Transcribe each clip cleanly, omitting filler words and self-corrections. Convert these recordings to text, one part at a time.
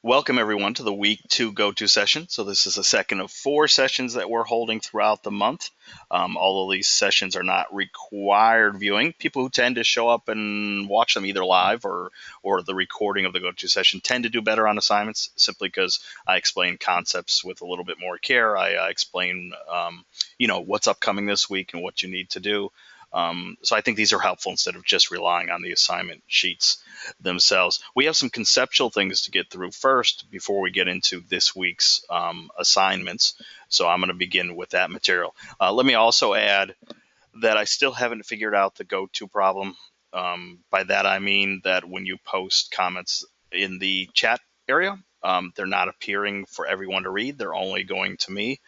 Welcome everyone to the week 2 go-to session. So this is the second of 4 sessions that we're holding throughout the month. Although these sessions are not required viewing, people who tend to show up and watch them either live or the recording of the go-to session tend to do better on assignments, simply because I explain concepts with a little bit more care. I explain what's upcoming this week and what you need to do. So I think these are helpful instead of just relying on the assignment sheets themselves. We have some conceptual things to get through first before we get into this week's assignments. So I'm going to begin with that material. Let me also add that I still haven't figured out the go-to problem. By that I mean that when you post comments in the chat area, they're not appearing for everyone to read. They're only going to me.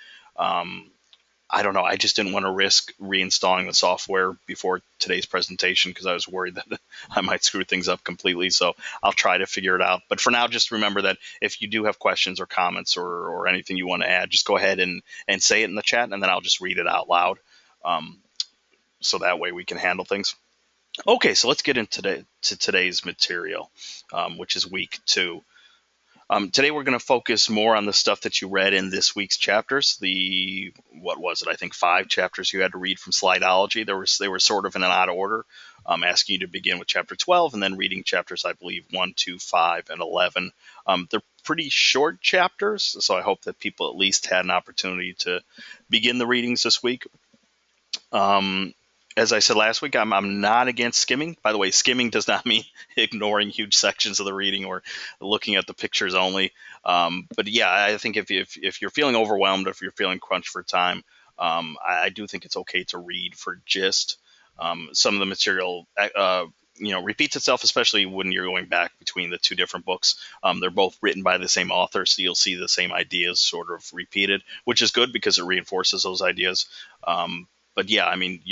I don't know. I just didn't want to risk reinstalling the software before today's presentation because I was worried that I might screw things up completely. So I'll try to figure it out. But for now, just remember that if you do have questions or comments or anything you want to add, just go ahead and say it in the chat, and then I'll just read it out loud. So that way we can handle things. Okay, so let's get into today's material, which is week 2. Today we're going to focus more on the stuff that you read in this week's chapters. What was it? I think 5 chapters you had to read from Slideology. They were sort of in an odd order, asking you to begin with chapter 12 and then reading chapters, I believe, 1, 2, 5, and 11. They're pretty short chapters, so I hope that people at least had an opportunity to begin the readings this week. As I said last week, I'm not against skimming. By the way, skimming does not mean ignoring huge sections of the reading or looking at the pictures only. But yeah, I think if you're feeling overwhelmed, or if you're feeling crunched for time, I do think it's okay to read for gist. Some of the material repeats itself, especially when you're going back between the 2 different books. They're both written by the same author, so you'll see the same ideas sort of repeated, which is good because it reinforces those ideas. But yeah, I mean,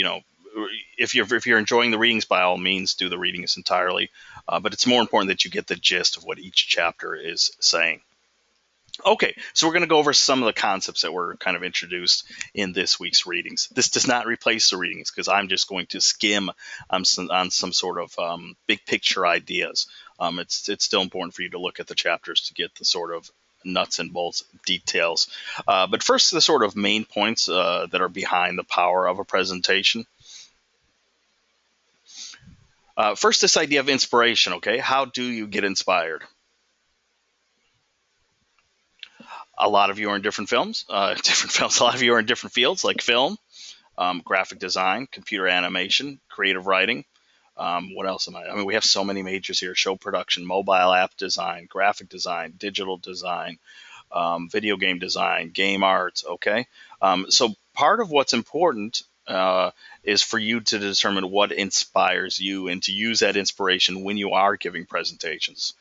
if you're enjoying the readings, by all means, do the readings entirely. But it's more important that you get the gist of what each chapter is saying. Okay, so we're going to go over some of the concepts that were kind of introduced in this week's readings. This does not replace the readings because I'm just going to skim on some sort of big picture ideas. It's still important for you to look at the chapters to get the sort of nuts and bolts details. But first, the sort of main points that are behind the power of a presentation. First, this idea of inspiration, okay? How do you get inspired? A lot of you are in different films. A lot of you are in different fields like film, graphic design, computer animation, creative writing. What else am I? I mean, we have so many majors here: show production, mobile app design, graphic design, digital design, video game design, game art, okay? So part of what's important is for you to determine what inspires you and to use that inspiration when you are giving presentations.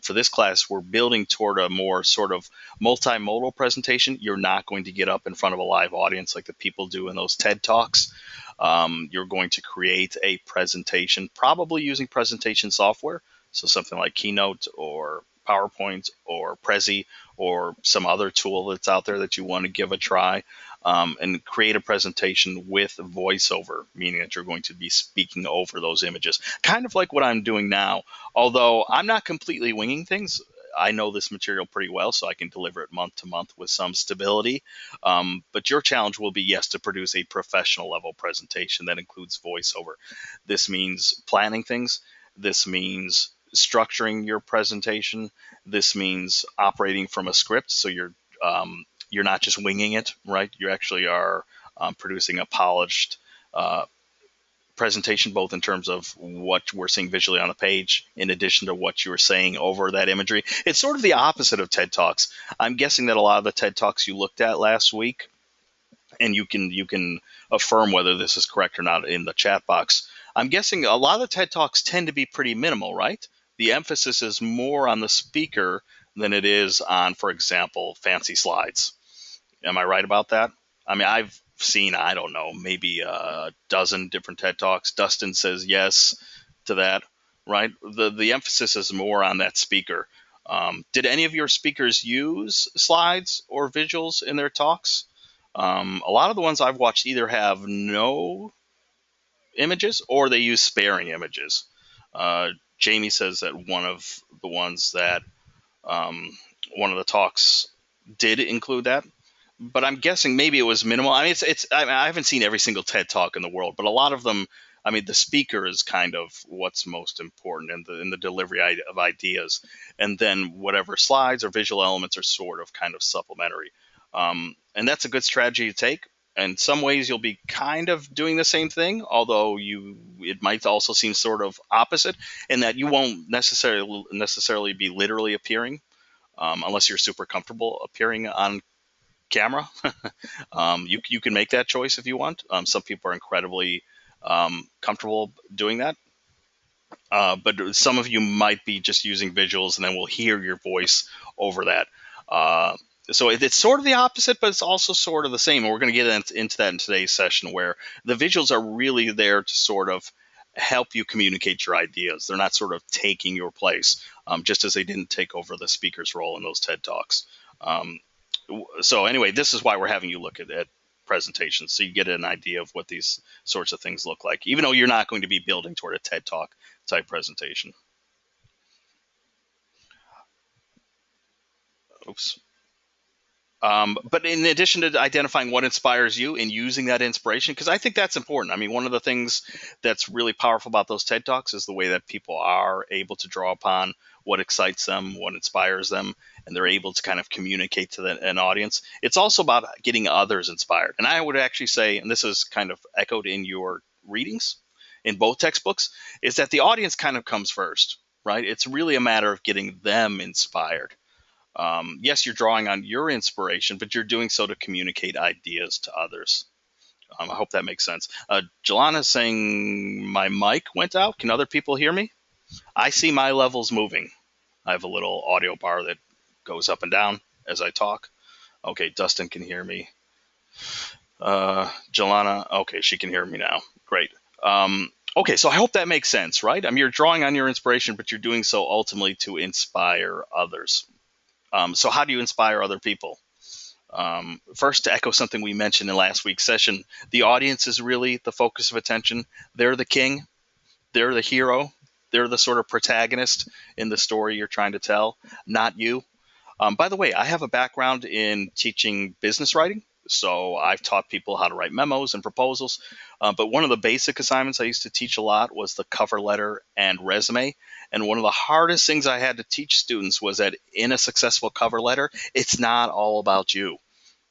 For this class, we're building toward a more sort of multimodal presentation. You're not going to get up in front of a live audience like the people do in those TED Talks. You're going to create a presentation, probably using presentation software, so something like Keynote or PowerPoint or Prezi or some other tool that's out there that you want to give a try, and create a presentation with voiceover, meaning that you're going to be speaking over those images, kind of like what I'm doing now. Although I'm not completely winging things, I know this material pretty well, so I can deliver it month to month with some stability. But your challenge will be, yes, to produce a professional level presentation that includes voiceover. This means planning things. This means structuring your presentation. This means operating from a script, so you're not just winging it, right? You actually are producing a polished presentation, both in terms of what we're seeing visually on the page, in addition to what you were saying over that imagery. It's sort of the opposite of TED Talks. I'm guessing that a lot of the TED Talks you looked at last week, and you can affirm whether this is correct or not in the chat box. I'm guessing a lot of the TED Talks tend to be pretty minimal, right? The emphasis is more on the speaker than it is on, for example, fancy slides. Am I right about that? I mean, I've seen, I don't know, maybe a dozen different TED Talks. Dustin says yes to that, right? The emphasis is more on that speaker. Did any of your speakers use slides or visuals in their talks? A lot of the ones I've watched either have no images or they use sparing images. Jamie says that one of the ones that Um, One of the talks did include that, but I'm guessing maybe it was minimal. I mean, I haven't seen every single TED talk in the world, but a lot of them. I mean, the speaker is kind of what's most important in the delivery of ideas, and then whatever slides or visual elements are sort of kind of supplementary. And that's a good strategy to take. In some ways, you'll be kind of doing the same thing, although it might also seem sort of opposite in that you won't necessarily be literally appearing, unless you're super comfortable appearing on camera. You can make that choice if you want. Some people are incredibly comfortable doing that, but some of you might be just using visuals, and then we'll hear your voice over that. Uh, so it's sort of the opposite, but it's also sort of the same. And we're going to get into that in today's session, where the visuals are really there to sort of help you communicate your ideas. They're not sort of taking your place, just as they didn't take over the speaker's role in those TED Talks. So anyway, this is why we're having you look at presentations, so you get an idea of what these sorts of things look like, even though you're not going to be building toward a TED Talk type presentation. Oops. But in addition to identifying what inspires you and using that inspiration, because I think that's important. I mean, one of the things that's really powerful about those TED Talks is the way that people are able to draw upon what excites them, what inspires them, and they're able to kind of communicate to an audience. It's also about getting others inspired. And I would actually say, and this is kind of echoed in your readings in both textbooks, is that the audience kind of comes first, right? It's really a matter of getting them inspired. Yes, you're drawing on your inspiration, but you're doing so to communicate ideas to others. I hope that makes sense. Jelana's saying my mic went out. Can other people hear me? I see my levels moving. I have a little audio bar that goes up and down as I talk. Okay, Dustin can hear me. Jelana, okay, she can hear me now. Great. Okay, so I hope that makes sense, right? I mean, you're drawing on your inspiration, but you're doing so ultimately to inspire others. So how do you inspire other people? First, to echo something we mentioned in last week's session, the audience is really the focus of attention. They're the king. They're the hero. They're the sort of protagonist in the story you're trying to tell, not you. By the way, I have a background in teaching business writing. So I've taught people how to write memos and proposals. But one of the basic assignments I used to teach a lot was the cover letter and resume. And one of the hardest things I had to teach students was that in a successful cover letter, it's not all about you,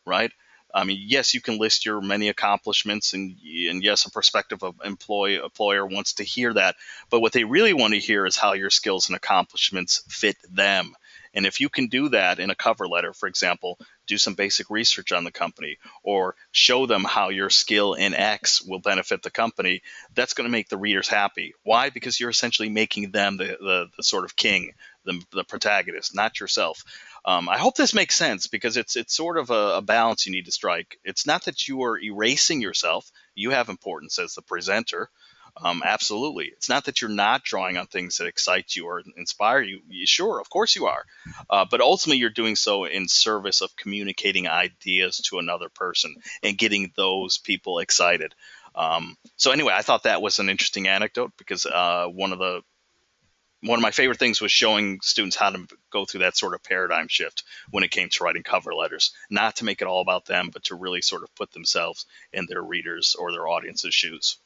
right? I mean, yes, you can list your many accomplishments, and yes, a prospective employer wants to hear that. But what they really want to hear is how your skills and accomplishments fit them. And if you can do that in a cover letter, for example, do some basic research on the company or show them how your skill in X will benefit the company, that's going to make the readers happy. Why? Because you're essentially making them the sort of king, the protagonist, not yourself. I hope this makes sense, because it's sort of a balance you need to strike. It's not that you are erasing yourself. You have importance as the presenter. Absolutely. It's not that you're not drawing on things that excite you or inspire you. Sure, of course you are. But ultimately, you're doing so in service of communicating ideas to another person and getting those people excited. So anyway, I thought that was an interesting anecdote, because one of my favorite things was showing students how to go through that sort of paradigm shift when it came to writing cover letters, not to make it all about them, but to really sort of put themselves in their readers' or their audience's shoes.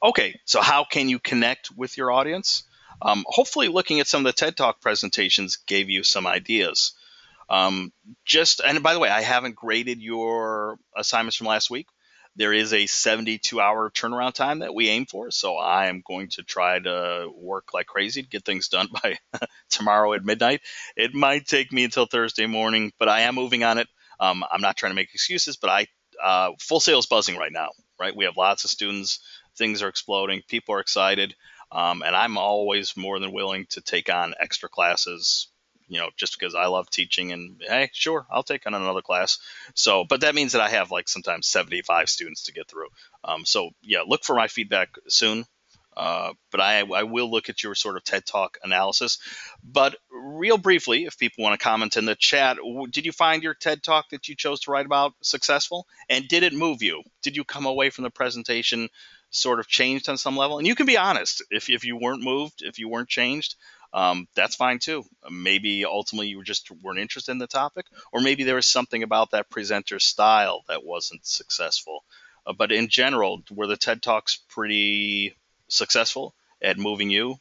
Okay, so how can you connect with your audience? Hopefully, looking at some of the TED Talk presentations gave you some ideas. And by the way, I haven't graded your assignments from last week. There is a 72-hour turnaround time that we aim for, so I am going to try to work like crazy to get things done by tomorrow at midnight. It might take me until Thursday morning, but I am moving on it. I'm not trying to make excuses, but full sales buzzing right now, right? We have lots of students. Things are exploding. People are excited. And I'm always more than willing to take on extra classes, just because I love teaching, and hey, sure, I'll take on another class. So, but that means that I have like sometimes 75 students to get through. So yeah, look for my feedback soon. But I will look at your sort of TED Talk analysis. But real briefly, if people want to comment in the chat, did you find your TED Talk that you chose to write about successful? And did it move you? Did you come away from the presentation sort of changed on some level. And you can be honest if you weren't moved, if you weren't changed. That's fine too. Maybe ultimately you just weren't interested in the topic, or maybe there was something about that presenter's style that wasn't successful. But in general, were the TED Talks pretty successful at moving you,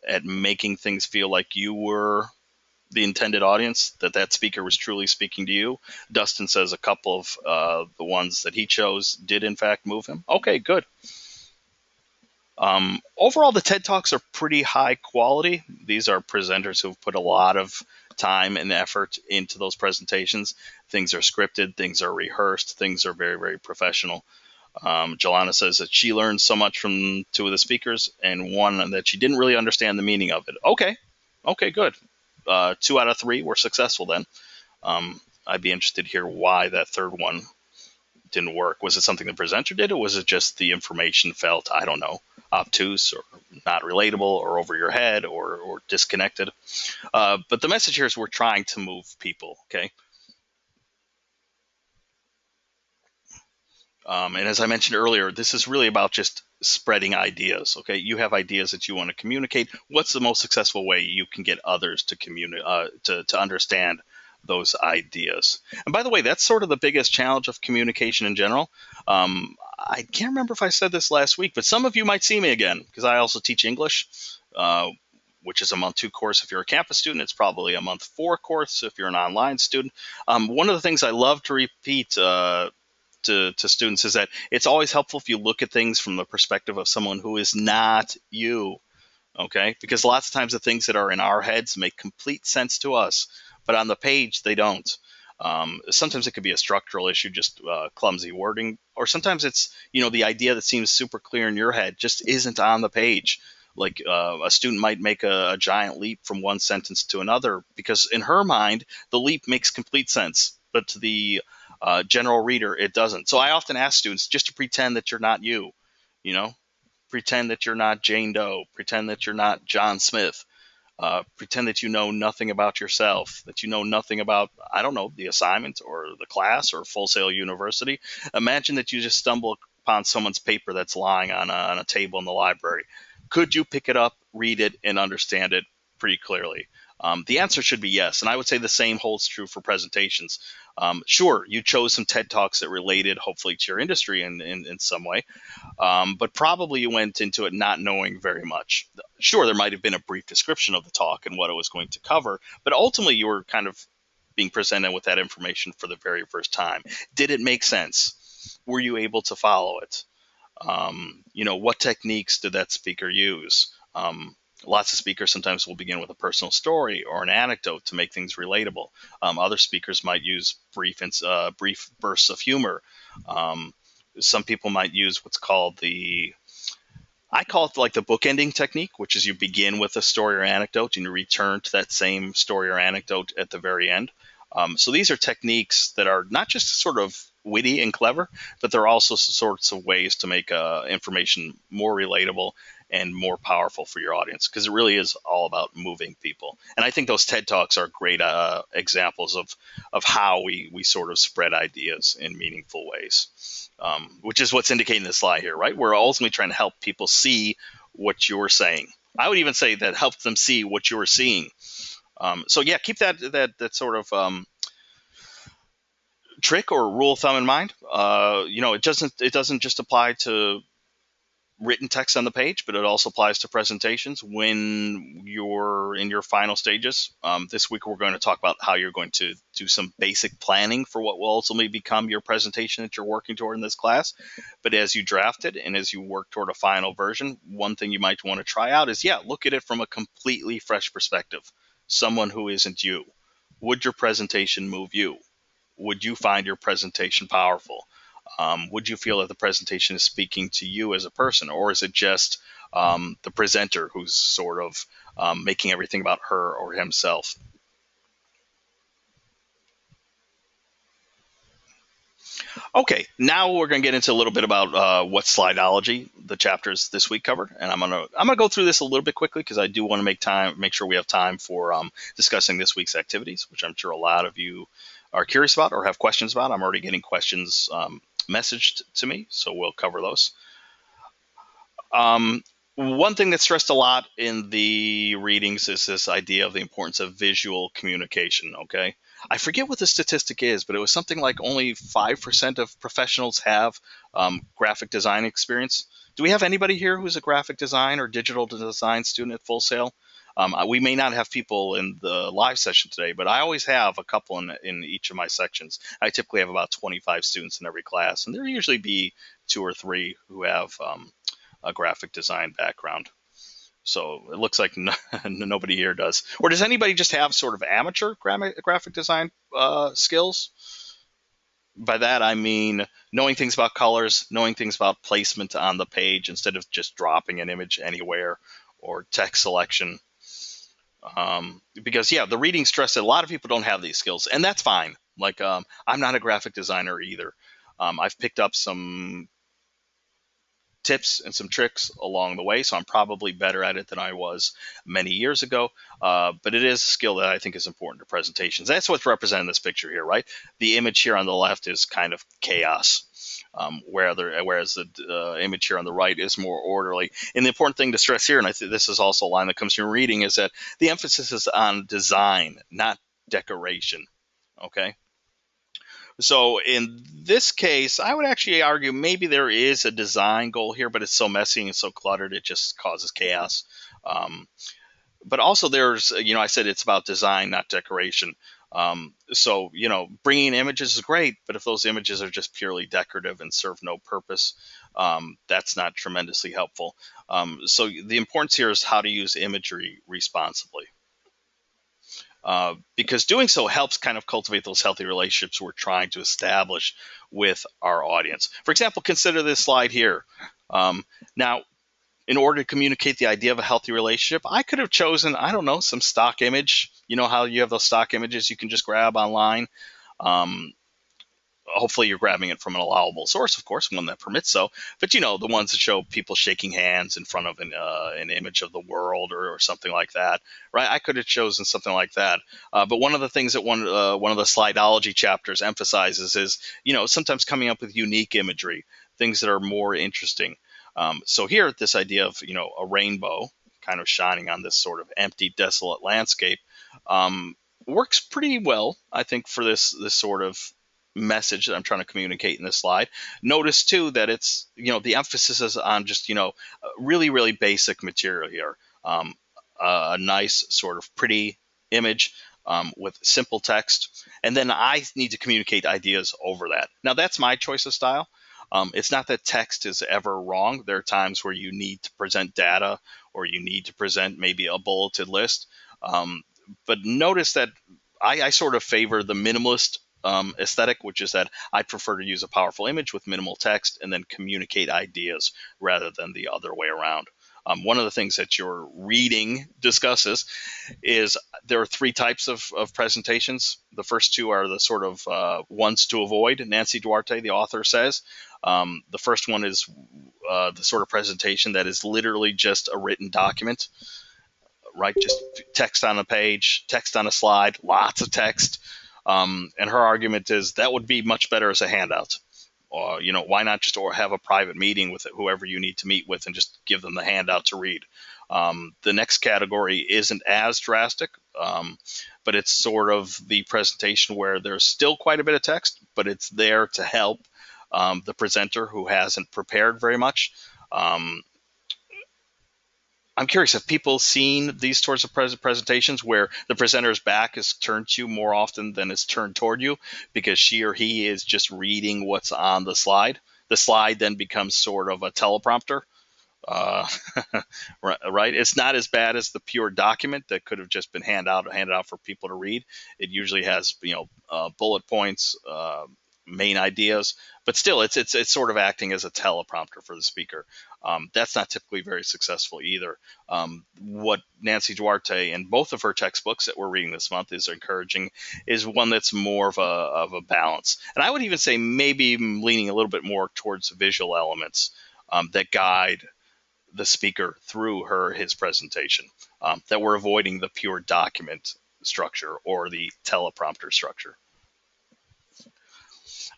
at making things feel like you were the intended audience, that that speaker was truly speaking to you? Dustin says a couple of the ones that he chose did in fact move him. Okay, good. Overall, the TED Talks are pretty high quality. These are presenters who've put a lot of time and effort into those presentations. Things are scripted, things are rehearsed, things are very, very professional. Jelana says that she learned so much from two of the speakers, and one that she didn't really understand the meaning of it. Okay, good. 2 out of 3 were successful then. I'd be interested to hear why that third one didn't work. Was it something the presenter did, or was it just the information felt, I don't know, obtuse or not relatable or over your head or disconnected? But the message here is we're trying to move people, okay? And as I mentioned earlier, this is really about just spreading ideas. Okay, you have ideas that you want to communicate. What's the most successful way you can get others to to understand those ideas? And by the way, that's sort of the biggest challenge of communication in general. I can't remember if I said this last week, but some of you might see me again because I also teach English. Which is a month 2 course if you're a campus student. It's probably a month 4 course if you're an online student. One of the things I love to repeat to students is that it's always helpful if you look at things from the perspective of someone who is not you, okay? Because lots of times the things that are in our heads make complete sense to us, but on the page they don't. Sometimes it could be a structural issue, just clumsy wording, or sometimes it's, the idea that seems super clear in your head just isn't on the page. Like a student might make a giant leap from one sentence to another because in her mind the leap makes complete sense, but to the general reader it doesn't. So I often ask students just to pretend that you're not you, you know, pretend that you're not Jane Doe, pretend that you're not John Smith, pretend that you know nothing about yourself, that you know nothing about, I don't know, the assignment or the class or Full Sail University. Imagine that you just stumble upon someone's paper that's lying on a table in the library. Could you pick it up, read it, and understand it pretty clearly? The answer should be yes, and I would say the same holds true for presentations. Sure, you chose some TED Talks that related hopefully to your industry in some way, but probably you went into it not knowing very much. Sure, there might have been a brief description of the talk and what it was going to cover, but ultimately you were kind of being presented with that information for the very first time. Did it make sense? Were you able to follow it? What techniques did that speaker use? Lots of speakers sometimes will begin with a personal story or an anecdote to make things relatable. Other speakers might use brief bursts of humor. Some people might use what's called I call it like the bookending technique, which is you begin with a story or anecdote and you return to that same story or anecdote at the very end. So these are techniques that are not just sort of witty and clever, but they're also sorts of ways to make information more relatable and more powerful for your audience, because it really is all about moving people. And I think those TED Talks are great examples of how we sort of spread ideas in meaningful ways, which is what's indicating the slide here, right? We're ultimately trying to help people see what you're saying. I would even say that helps them see what you're seeing. So yeah, keep that sort of trick or rule of thumb in mind. It doesn't just apply to written text on the page, but it also applies to presentations when you're in your final stages. This week, we're going to talk about how you're going to do some basic planning for what will ultimately become your presentation that you're working toward in this class. But as you draft it and as you work toward a final version, one thing you might want to try out is, look at it from a completely fresh perspective. Someone who isn't you. Would your presentation move you? Would you find your presentation powerful? Would you feel that the presentation is speaking to you as a person, or is it just the presenter who's sort of making everything about her or himself? Okay, now we're going to get into a little bit about what slideology the chapters this week covered, and I'm gonna go through this a little bit quickly because I do want to make sure we have time for discussing this week's activities, which I'm sure a lot of you are curious about or have questions about. I'm already getting questions messaged to me, so we'll cover those. One thing that's stressed a lot in the readings is this idea of the importance of visual communication. Okay, I forget what the statistic is, but it was something like only 5% of professionals have graphic design experience. Do we have anybody here who's a graphic design or digital design student at Full Sail? We may not have people in the live session today, but I always have a couple in each of my sections. I typically have about 25 students in every class, and there usually be two or three who have a graphic design background. So it looks like nobody here does. Or does anybody just have sort of amateur graphic design skills? By that, I mean knowing things about colors, knowing things about placement on the page instead of just dropping an image anywhere, or text selection. Because, yeah, the reading stress that a lot of people don't have these skills, and that's fine. Like, I'm not a graphic designer either. I've picked up some tips and some tricks along the way, so I'm probably better at it than I was many years ago. But it is a skill that I think is important to presentations. That's what's represented in this picture here, right? The image here on the left is kind of chaos, whereas the image here on the right is more orderly. And the important thing to stress here, and I think this is also a line that comes from reading, is that the emphasis is on design, not decoration. Okay. So in this case, I would actually argue maybe there is a design goal here, but it's so messy and so cluttered, it just causes chaos. Um, but also there's, I said it's about design, not decoration. So, bringing in images is great, but if those images are just purely decorative and serve no purpose, that's not tremendously helpful. So the importance here is how to use imagery responsibly. Because doing so helps kind of cultivate those healthy relationships we're trying to establish with our audience. For example, consider this slide here. Now, in order to communicate the idea of a healthy relationship, I could have chosen, I don't know, some stock image. You know how you have those stock images you can just grab online? Hopefully you're grabbing it from an allowable source, of course, one that permits so. But the ones that show people shaking hands in front of an image of the world or something like that, right? I could have chosen something like that. But one of the things that one of the Slideology chapters emphasizes is, sometimes coming up with unique imagery, things that are more interesting. So here, this idea of a rainbow kind of shining on this sort of empty, desolate landscape works pretty well, I think, for this sort of message that I'm trying to communicate in this slide. Notice too that it's the emphasis is on just really really basic material here. A nice sort of pretty image with simple text, and then I need to communicate ideas over that. Now that's my choice of style. It's not that text is ever wrong. There are times where you need to present data or you need to present maybe a bulleted list. But notice that I sort of favor the minimalist aesthetic, which is that I prefer to use a powerful image with minimal text and then communicate ideas rather than the other way around. One of the things that your reading discusses is there are three types of presentations. The first two are the sort of ones to avoid. Nancy Duarte, the author, says. The first one is the sort of presentation that is literally just a written document, right? Just text on a page, text on a slide, lots of text. And her argument is that would be much better as a handout. Or, why not just have a private meeting with whoever you need to meet with and just give them the handout to read? The next category isn't as drastic, but it's sort of the presentation where there's still quite a bit of text, but it's there to help the presenter who hasn't prepared very much. I'm curious, have people seen these sorts of presentations where the presenter's back is turned to you more often than it's turned toward you because she or he is just reading what's on the slide? The slide then becomes sort of a teleprompter. Uh, right? It's not as bad as the pure document that could have just been handed out for people to read. It usually has, bullet points, main ideas, but still, it's sort of acting as a teleprompter for the speaker. That's not typically very successful either. What Nancy Duarte in both of her textbooks that we're reading this month is encouraging is one that's more of a balance, and I would even say maybe leaning a little bit more towards visual elements that guide the speaker through his presentation, that we're avoiding the pure document structure or the teleprompter structure.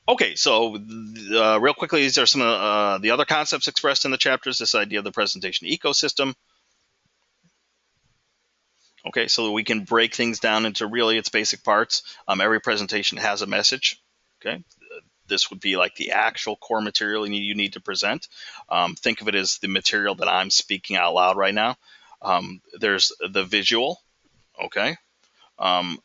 Okay, so real quickly, these are some of the other concepts expressed in the chapters. This idea of the presentation ecosystem. Okay, so that we can break things down into really its basic parts. Every presentation has a message. Okay, this would be like the actual core material you need to present. Think of it as the material that I'm speaking out loud right now. There's the visual. Okay. Um,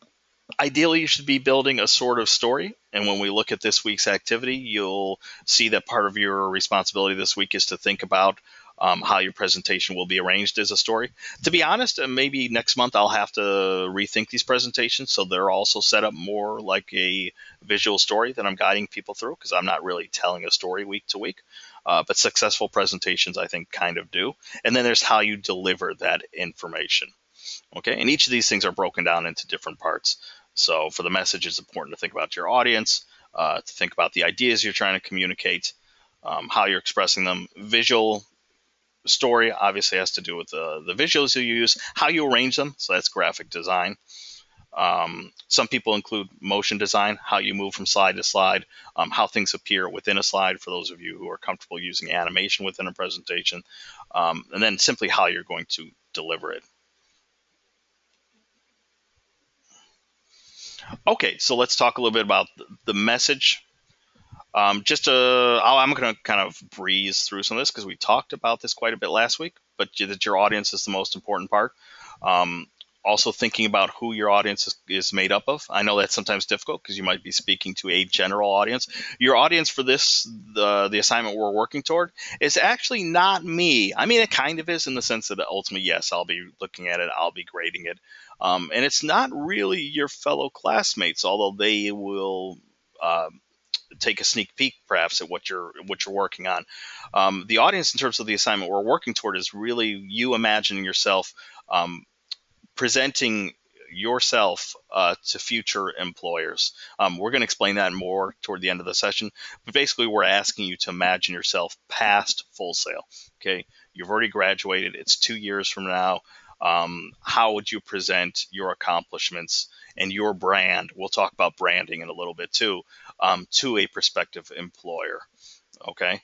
Ideally, you should be building a sort of story. And when we look at this week's activity, you'll see that part of your responsibility this week is to think about how your presentation will be arranged as a story. To be honest, maybe next month I'll have to rethink these presentations so they're also set up more like a visual story that I'm guiding people through, because I'm not really telling a story week to week. But successful presentations, I think, kind of do. And then there's how you deliver that information. Okay, and each of these things are broken down into different parts. So for the message, it's important to think about your audience, to think about the ideas you're trying to communicate, how you're expressing them. Visual story obviously has to do with the visuals you use, how you arrange them. So that's graphic design. Some people include motion design, how you move from slide to slide, how things appear within a slide for those of you who are comfortable using animation within a presentation, and then simply how you're going to deliver it. Okay, so let's talk a little bit about the message. I'm going to kind of breeze through some of this because we talked about this quite a bit last week, but that your audience is the most important part. Um, Also thinking about who your audience is made up of. I know that's sometimes difficult because you might be speaking to a general audience. Your audience for this, the assignment we're working toward, is actually not me. I mean, it kind of is in the sense that ultimately, yes, I'll be looking at it, I'll be grading it. And it's not really your fellow classmates, although they will take a sneak peek perhaps at what you're working on. The audience in terms of the assignment we're working toward is really you imagining yourself presenting yourself to future employers. We're going to explain that more toward the end of the session, but basically we're asking you to imagine yourself past Full Sail. Okay, you've already graduated, it's 2 years from now. How would you present your accomplishments and your brand? We'll talk about branding in a little bit too, to a prospective employer. Okay,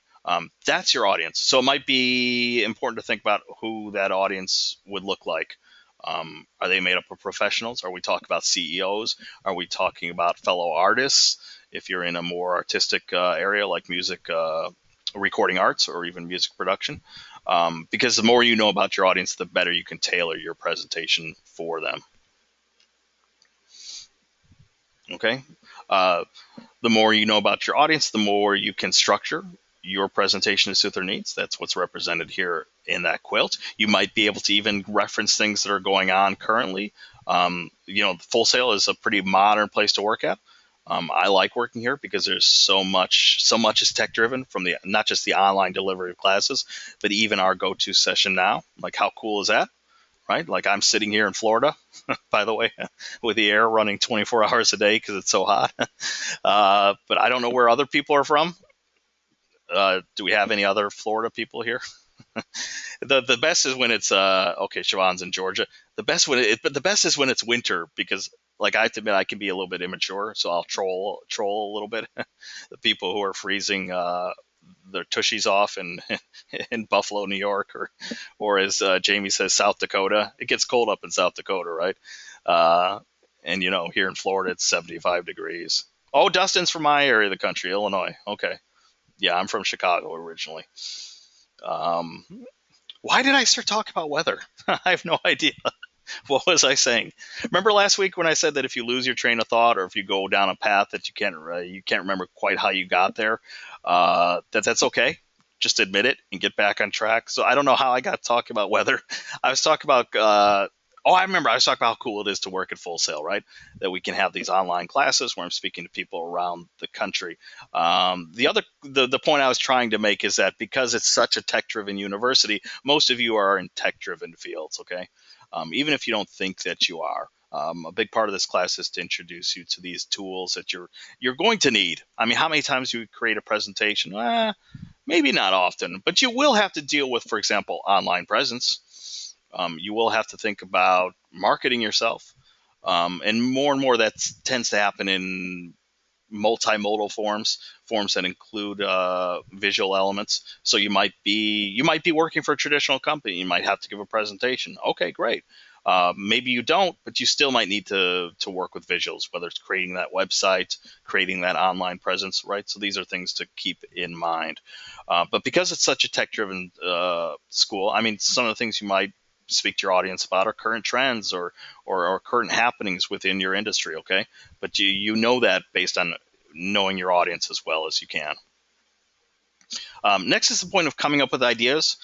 that's your audience. So it might be important to think about who that audience would look like. Are they made up of professionals? Are we talking about CEOs? Are we talking about fellow artists? If you're in a more artistic area like music, recording arts, or even music production, because the more you know about your audience, the better you can tailor your presentation for them. Okay. Uh, the more you know about your audience, the more you can structure your presentation to suit their needs. That's what's represented here in that quilt. You might be able to even reference things that are going on currently. Full Sail is a pretty modern place to work at. I like working here because there's so much is tech driven, from the not just the online delivery of classes, but even our go-to session now. Like, how cool is that? Right? Like, I'm sitting here in Florida, by the way, with the air running 24 hours a day because it's so hot. But I don't know where other people are from. Do we have any other Florida people here? The best is when it's okay. Siobhan's in Georgia. But the best is when it's winter, because like, I have to admit, I can be a little bit immature, so I'll troll a little bit. The people who are freezing their tushies off in in Buffalo, New York, or as Jamie says, South Dakota. It gets cold up in South Dakota, right? Uh, and here in Florida, it's 75 degrees. Oh, Dustin's from my area of the country, Illinois. Okay, yeah, I'm from Chicago originally. Um, why did I start talking about weather? I have no idea. What was I saying? Remember last week when I said that if you lose your train of thought, or if you go down a path that you can't remember quite how you got there, that's okay. Just admit it and get back on track. So I don't know how I got talking about weather. I was talking about. I remember I was talking about how cool it is to work at Full Sail, right? That we can have these online classes where I'm speaking to people around the country. The point I was trying to make is that because it's such a tech-driven university, most of you are in tech-driven fields. Okay, even if you don't think that you are. A big part of this class is to introduce you to these tools that you're going to need. I mean, how many times do you create a presentation? Maybe not often, but you will have to deal with, for example, online presence. You will have to think about marketing yourself, and more that tends to happen in multimodal forms that include visual elements. So you might be working for a traditional company. You might have to give a presentation. Okay, great. Maybe you don't, but you still might need to work with visuals, whether it's creating that website, creating that online presence, right? So these are things to keep in mind. But because it's such a tech-driven school, I mean, some of the things you might speak to your audience about are current trends or current happenings within your industry, okay? But you know that based on knowing your audience as well as you can. Next is the point of coming up with ideas.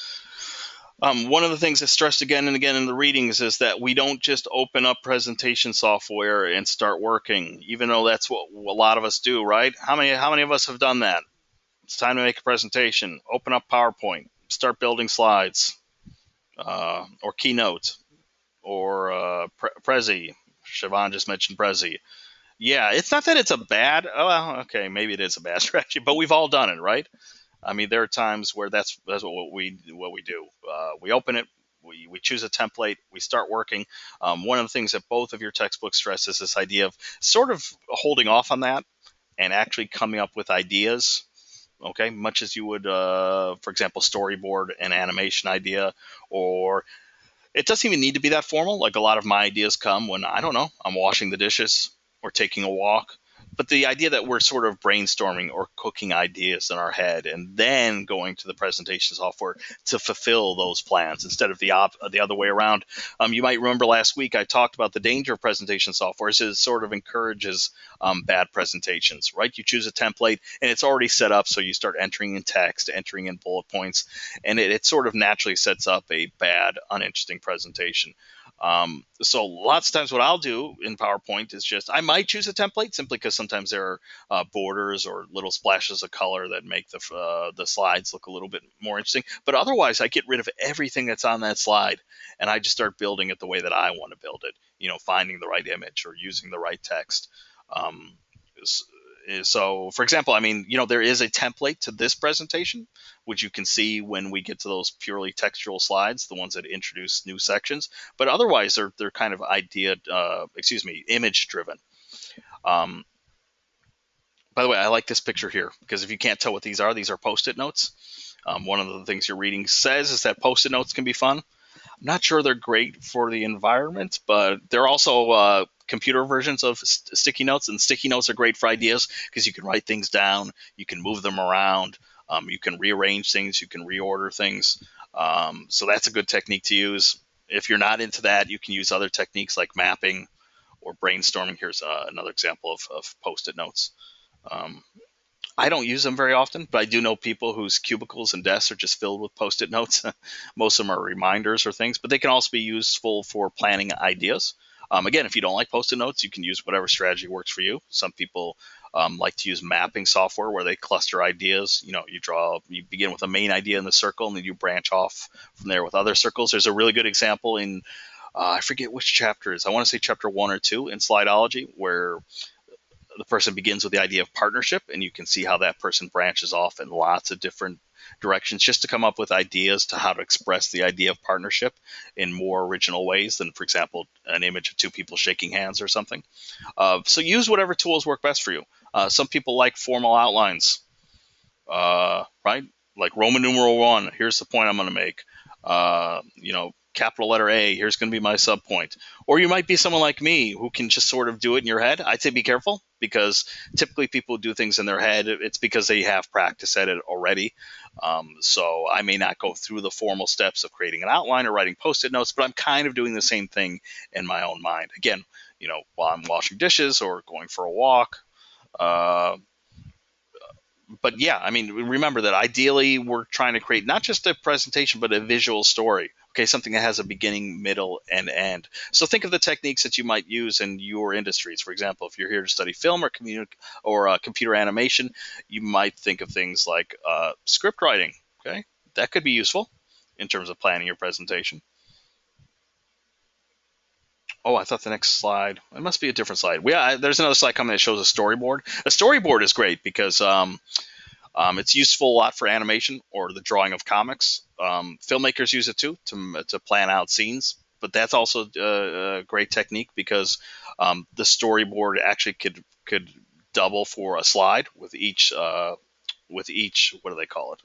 One of the things that's stressed again and again in the readings is that we don't just open up presentation software and start working, even though that's what a lot of us do, right? How many of us have done that? It's time to make a presentation. Open up PowerPoint, start building slides, or Keynote, or Prezi. Siobhan just mentioned Prezi. Yeah, it's not that it's a bad. Oh, well, okay, maybe it is a bad strategy, but we've all done it, right? I mean, there are times where that's what we do. We open it, we choose a template, we start working. One of the things that both of your textbooks stress is this idea of sort of holding off on that and actually coming up with ideas. Okay, much as you would, for example, storyboard an animation idea, or it doesn't even need to be that formal. Like a lot of my ideas come when, I don't know, I'm washing the dishes or taking a walk. But the idea that we're sort of brainstorming or cooking ideas in our head and then going to the presentation software to fulfill those plans instead of the other way around. You might remember last week I talked about the danger of presentation software is it sort of encourages bad presentations, right? You choose a template and it's already set up, so you start entering in text, entering in bullet points, and it sort of naturally sets up a bad, uninteresting presentation. So lots of times what I'll do in PowerPoint is just, I might choose a template simply because sometimes there are borders or little splashes of color that make the slides look a little bit more interesting. But otherwise, I get rid of everything that's on that slide and I just start building it the way that I want to build it, finding the right image or using the right text. Um, so, for example, I mean, there is a template to this presentation, which you can see when we get to those purely textual slides, the ones that introduce new sections. But otherwise, they're kind of image driven. By the way, I like this picture here because if you can't tell what these are Post-it notes. One of the things your reading says is that Post-it notes can be fun. I'm not sure they're great for the environment, but they're also computer versions of sticky notes, and sticky notes are great for ideas because you can write things down, you can move them around, you can rearrange things, you can reorder things. So that's a good technique to use. If you're not into that, you can use other techniques like mapping or brainstorming. Here's another example of Post-it notes. I don't use them very often, but I do know people whose cubicles and desks are just filled with Post-it notes. Most of them are reminders or things, but they can also be useful for planning ideas. Again, if you don't like Post-it notes, you can use whatever strategy works for you. Some people like to use mapping software where they cluster ideas. You begin with a main idea in the circle, and then you branch off from there with other circles. There's a really good example in, I forget which chapter it is. I want to say chapter 1 or 2 in Slideology, where the person begins with the idea of partnership, and you can see how that person branches off in lots of different directions just to come up with ideas to how to express the idea of partnership in more original ways than, for example, an image of two people shaking hands or something. So use whatever tools work best for you. Some people like formal outlines, right? Like Roman numeral 1, here's the point I'm going to make. Capital letter A, here's going to be my subpoint. Or you might be someone like me who can just sort of do it in your head. I'd say be careful, because typically people do things in their head. It's because they have practice at it already. So I may not go through the formal steps of creating an outline or writing Post-it notes, but I'm kind of doing the same thing in my own mind. Again, while I'm washing dishes or going for a walk. But yeah, I mean, remember that ideally we're trying to create not just a presentation, but a visual story. Okay, something that has a beginning, middle, and end. So think of the techniques that you might use in your industries. For example, if you're here to study film or computer animation, you might think of things like script writing. Okay, that could be useful in terms of planning your presentation. Oh, I thought the next slide. It must be a different slide. There's another slide coming that shows a storyboard. A storyboard is great because it's useful a lot for animation or the drawing of comics. Filmmakers use it too to plan out scenes, but that's also a great technique because the storyboard actually could double for a slide with each what do they call it?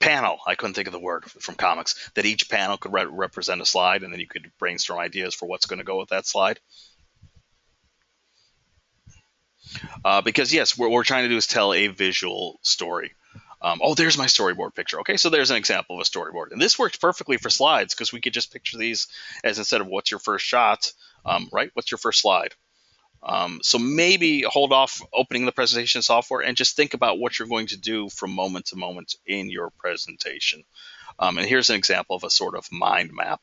Panel. I couldn't think of the word from comics. That each panel could represent a slide, and then you could brainstorm ideas for what's going to go with that slide. Because yes, what we're trying to do is tell a visual story. Oh, there's my storyboard picture. Okay, so there's an example of a storyboard. And this works perfectly for slides because we could just picture these as, instead of what's your first shot, right? What's your first slide? So maybe hold off opening the presentation software and just think about what you're going to do from moment to moment in your presentation. And here's an example of a sort of mind map.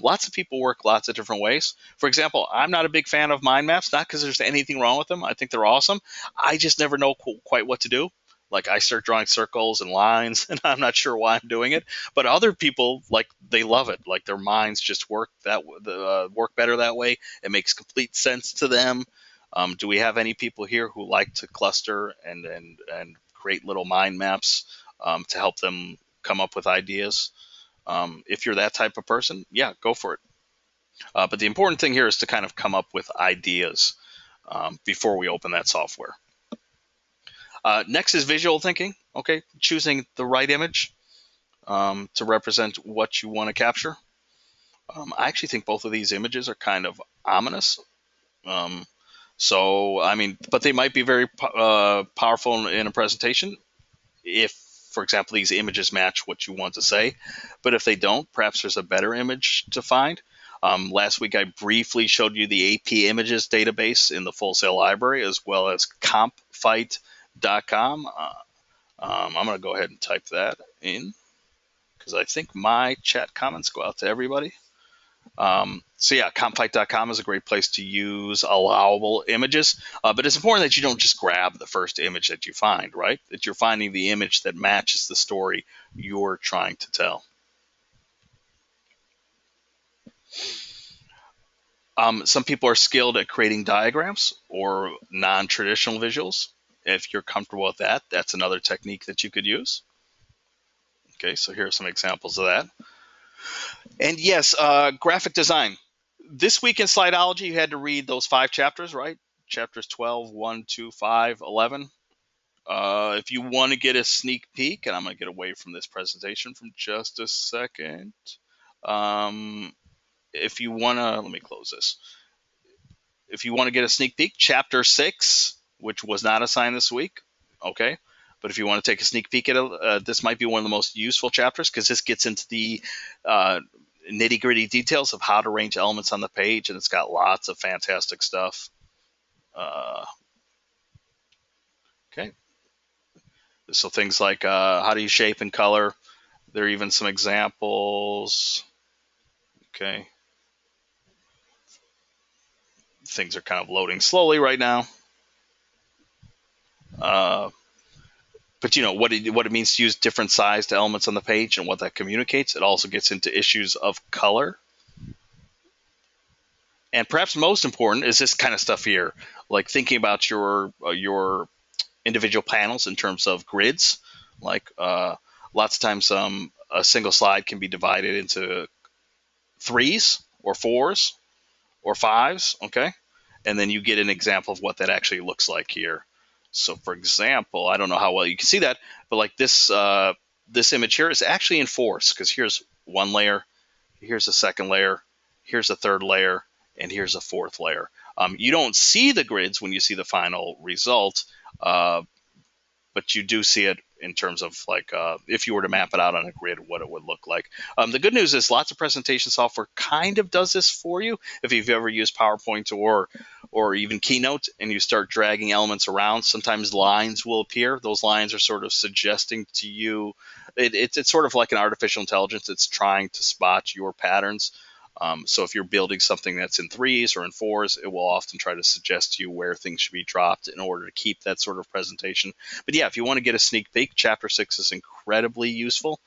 Lots of people work lots of different ways. For example, I'm not a big fan of mind maps, not because there's anything wrong with them. I think they're awesome. I just never know quite what to do. Like, I start drawing circles and lines, and I'm not sure why I'm doing it. But other people, like, they love it. Like, their minds just work better that way. It makes complete sense to them. Do we have any people here who like to cluster and create little mind maps to help them come up with ideas? If you're that type of person, yeah, go for it. But the important thing here is to kind of come up with ideas before we open that software. Next is visual thinking. Okay, choosing the right image to represent what you want to capture. I actually think both of these images are kind of ominous. But they might be very powerful in a presentation if, for example, these images match what you want to say. But if they don't, perhaps there's a better image to find. Last week, I briefly showed you the AP Images database in the Full Sail Library, as well as compfight.com. I'm going to go ahead and type that in because I think my chat comments go out to everybody. So yeah, compfight.com is a great place to use allowable images, but it's important that you don't just grab the first image that you find, right? That you're finding the image that matches the story you're trying to tell. Some people are skilled at creating diagrams or non-traditional visuals. If you're comfortable with that, that's another technique that you could use. Okay, so here are some examples of that. And yes, graphic design. This week in Slideology, you had to read those 5 chapters, right? Chapters 12, 1, 2, 5, 11. If you want to get a sneak peek, and I'm going to get away from this presentation for just a second. If you want to, let me close this. If you want to get a sneak peek, Chapter 6, which was not assigned this week, okay? But if you want to take a sneak peek at it, this might be one of the most useful chapters because this gets into the nitty-gritty details of how to arrange elements on the page, and it's got lots of fantastic stuff. Okay. So things like how do you shape and color. There are even some examples. Okay. Things are kind of loading slowly right now. But you know what it means to use different sized elements on the page and what that communicates. It also gets into issues of color. And perhaps most important is this kind of stuff here, like thinking about your individual panels in terms of grids. Like lots of times a single slide can be divided into 3s or 4s or 5s, okay? And then you get an example of what that actually looks like here. So for example, I don't know how well you can see that, but like this image here is actually in 4s because here's one layer, here's a second layer, here's a third layer, and here's a 4th layer. You don't see the grids when you see the final result, but you do see it in terms of like if you were to map it out on a grid, what it would look like. The good news is lots of presentation software kind of does this for you. If you've ever used PowerPoint or even Keynote and you start dragging elements around, sometimes lines will appear. Those lines are sort of suggesting to you, it's sort of like an artificial intelligence. It's trying to spot your patterns. So if you're building something that's in 3s or in 4s, it will often try to suggest to you where things should be dropped in order to keep that sort of presentation. But yeah, if you want to get a sneak peek, Chapter 6 is incredibly useful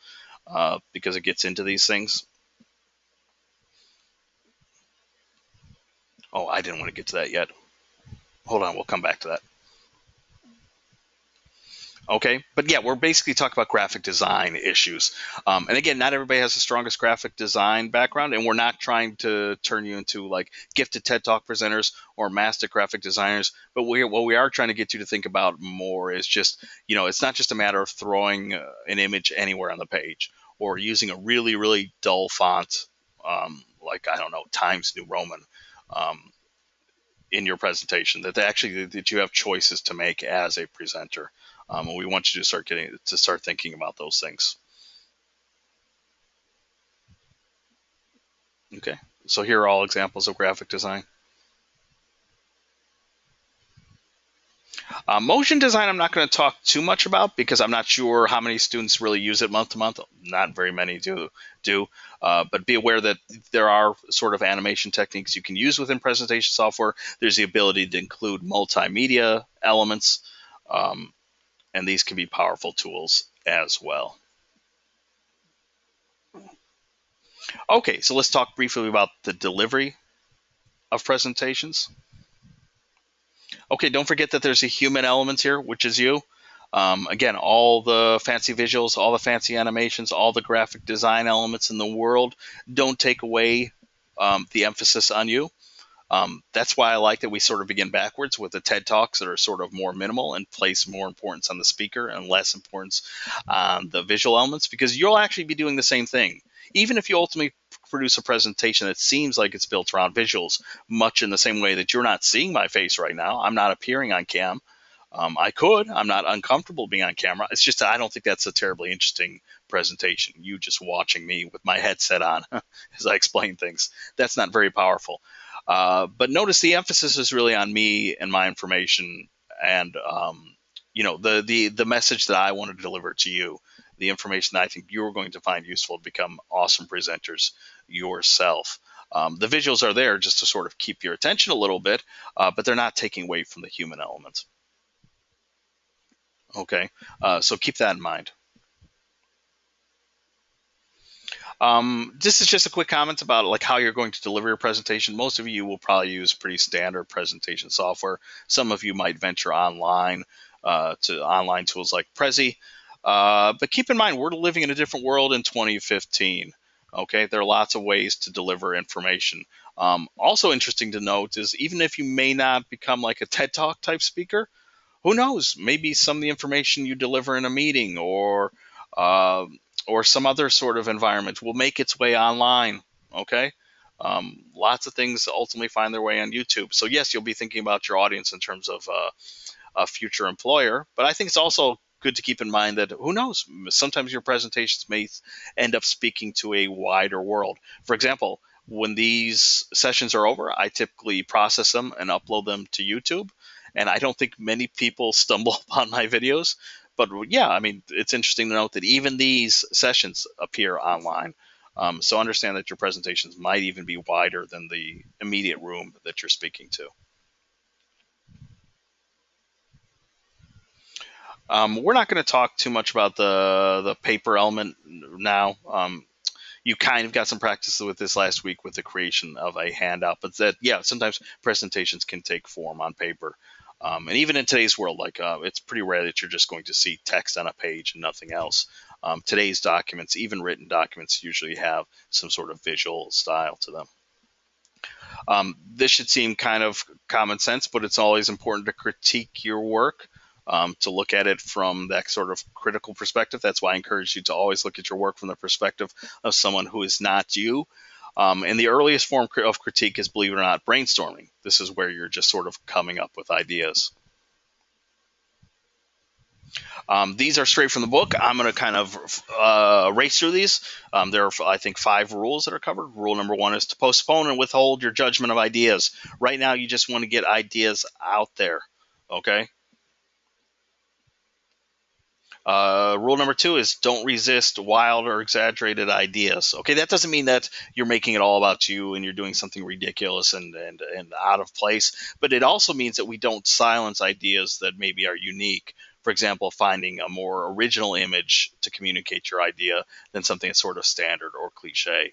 because it gets into these things. Oh, I didn't want to get to that yet. Hold on, we'll come back to that. Okay, but yeah, we're basically talking about graphic design issues. And again, not everybody has the strongest graphic design background, and we're not trying to turn you into like gifted TED Talk presenters or master graphic designers. But what we are trying to get you to think about more is just, it's not just a matter of throwing an image anywhere on the page or using a really, really dull font, like, I don't know, Times New Roman. Um, in your presentation, that you have choices to make as a presenter, and we want you to start thinking about those things. Okay, so here are all examples of graphic design. Motion design, I'm not going to talk too much about because I'm not sure how many students really use it month to month. Not very many do. But be aware that there are sort of animation techniques you can use within presentation software. There's the ability to include multimedia elements, and these can be powerful tools as well. Okay, so let's talk briefly about the delivery of presentations. Okay, don't forget that there's a human element here, which is you. Again, all the fancy visuals, all the fancy animations, all the graphic design elements in the world don't take away the emphasis on you. That's why I like that we sort of begin backwards with the TED Talks that are sort of more minimal and place more importance on the speaker and less importance on the visual elements, because you'll actually be doing the same thing. Even if you ultimately produce a presentation that seems like it's built around visuals, much in the same way that you're not seeing my face right now, I'm not appearing on cam. I could. I'm not uncomfortable being on camera. It's just I don't think that's a terribly interesting presentation. You just watching me with my headset on as I explain things. That's not very powerful. But notice the emphasis is really on me and my information, and the message that I want to deliver to you, the information that I think you're going to find useful to become awesome presenters yourself. The visuals are there just to sort of keep your attention a little bit, but they're not taking away from the human element. Okay, so keep that in mind. This is just a quick comment about like how you're going to deliver your presentation. Most of you will probably use pretty standard presentation software. Some of you might venture online to online tools like Prezi. But keep in mind, we're living in a different world in 2015. Okay, there are lots of ways to deliver information. Also interesting to note is even if you may not become like a TED Talk type speaker, who knows? Maybe some of the information you deliver in a meeting uh, or some other sort of environment will make its way online. Okay. Lots of things ultimately find their way on YouTube. So yes, you'll be thinking about your audience in terms of a future employer, but I think it's also good to keep in mind that who knows? Sometimes your presentations may end up speaking to a wider world. For example, when these sessions are over, I typically process them and upload them to YouTube. And I don't think many people stumble upon my videos. But yeah, I mean, it's interesting to note that even these sessions appear online. So understand that your presentations might even be wider than the immediate room that you're speaking to. We're not going to talk too much about the paper element now. You kind of got some practice with this last week with the creation of a handout, but that yeah, sometimes presentations can take form on paper. And even in today's world, like it's pretty rare that you're just going to see text on a page and nothing else. Today's documents, even written documents, usually have some sort of visual style to them. This should seem kind of common sense, but it's always important to critique your work, to look at it from that sort of critical perspective. That's why I encourage you to always look at your work from the perspective of someone who is not you. And the earliest form of critique is, believe it or not, brainstorming. This is where you're just sort of coming up with ideas. These are straight from the book. I'm going to kind of race through these. There are, I think, 5 rules that are covered. Rule number 1 is to postpone and withhold your judgment of ideas. Right now, you just want to get ideas out there. Okay. Rule number 2 is don't resist wild or exaggerated ideas. Okay, that doesn't mean that you're making it all about you and you're doing something ridiculous and out of place, but it also means that we don't silence ideas that maybe are unique. For example, finding a more original image to communicate your idea than something that's sort of standard or cliche.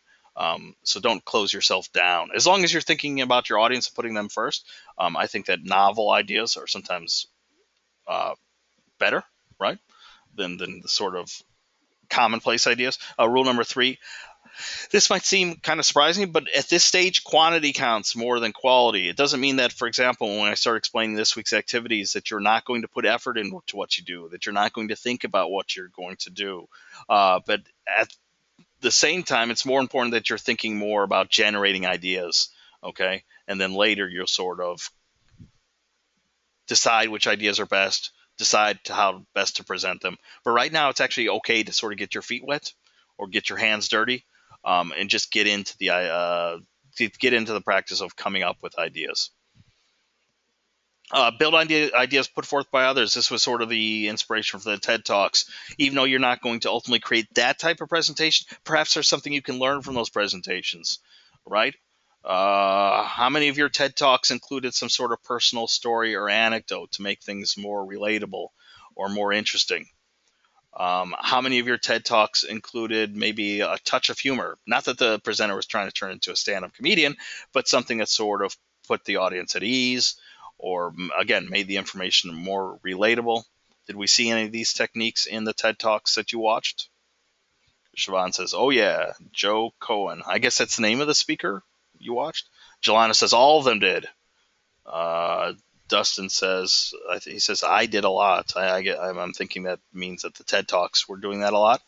So don't close yourself down. As long as you're thinking about your audience and putting them first, I think that novel ideas are sometimes better, right? Than the sort of commonplace ideas. Rule number 3, this might seem kind of surprising, but at this stage, quantity counts more than quality. It doesn't mean that, for example, when I start explaining this week's activities, that you're not going to put effort into what you do, that you're not going to think about what you're going to do. But at the same time, it's more important that you're thinking more about generating ideas, okay? And then later you'll sort of decide which ideas are best, decide how best to present them. But right now, it's actually okay to sort of get your feet wet or get your hands dirty, and just get into the practice of coming up with ideas. Build ideas put forth by others. This was sort of the inspiration for the TED Talks. Even though you're not going to ultimately create that type of presentation, perhaps there's something you can learn from those presentations, right? How many of your TED Talks included some sort of personal story or anecdote to make things more relatable or more interesting? How many of your TED Talks included maybe a touch of humor? Not that the presenter was trying to turn into a stand-up comedian, but something that sort of put the audience at ease, or again, made the information more relatable. Did we see any of these techniques in the TED Talks that you watched? Siobhan says, oh yeah, Joe Cohen. I guess that's the name of the speaker you watched. Jelana says, all of them did. Dustin says, he says, I did a lot. I'm thinking that means that the TED Talks were doing that a lot.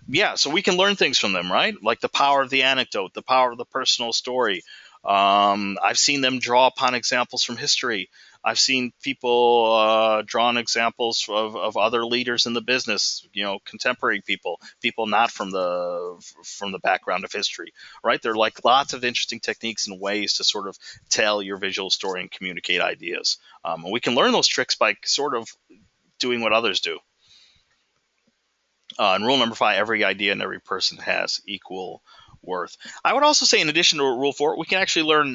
Yeah, so we can learn things from them, right? Like the power of the anecdote, the power of the personal story. I've seen them draw upon examples from history. I've seen people draw on examples of other leaders in the business, contemporary people not from the background of history, right? There are like lots of interesting techniques and ways to sort of tell your visual story and communicate ideas. And we can learn those tricks by sort of doing what others do. And rule number 5, every idea and every person has equal worth. I would also say, in addition to rule 4, we can actually learn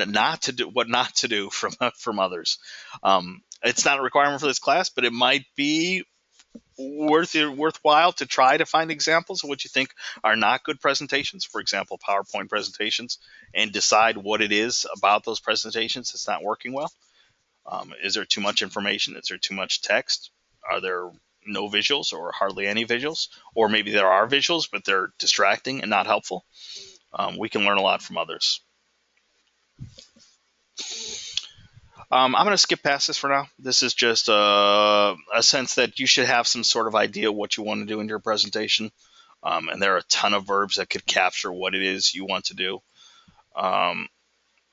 what not to do from others. It's not a requirement for this class, but it might be worthwhile to try to find examples of what you think are not good presentations, for example, PowerPoint presentations, and decide what it is about those presentations that's not working well. Is there too much information? Is there too much text? Are there no visuals or hardly any visuals? Or maybe there are visuals, but they're distracting and not helpful. We can learn a lot from others. I'm going to skip past this for now. This is just a sense that you should have some sort of idea what you want to do in your presentation. And there are a ton of verbs that could capture what it is you want to do.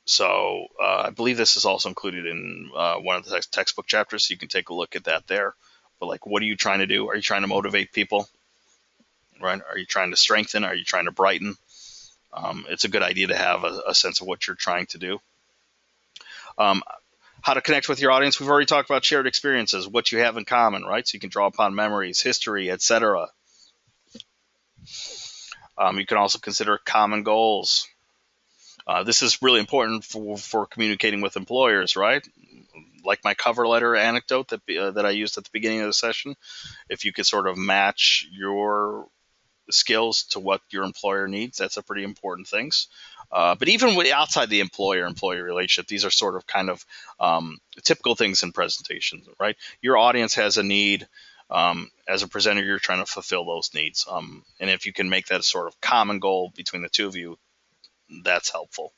So I believe this is also included in one of the textbook chapters, so you can take a look at that there. But like, what are you trying to do? Are you trying to motivate people? Right? Are you trying to strengthen? Are you trying to brighten? It's a good idea to have a sense of what you're trying to do. How to connect with your audience. We've already talked about shared experiences, what you have in common, right? So you can draw upon memories, history, etc. You can also consider common goals. This is really important for communicating with employers, right? Like my cover letter anecdote that I used at the beginning of the session. If you could sort of match your skills to what your employer needs, that's a pretty important thing. But even outside the employer-employee relationship, these are sort of kind of typical things in presentations, right? Your audience has a need. As a presenter, you're trying to fulfill those needs. And if you can make that a sort of common goal between the two of you, that's helpful.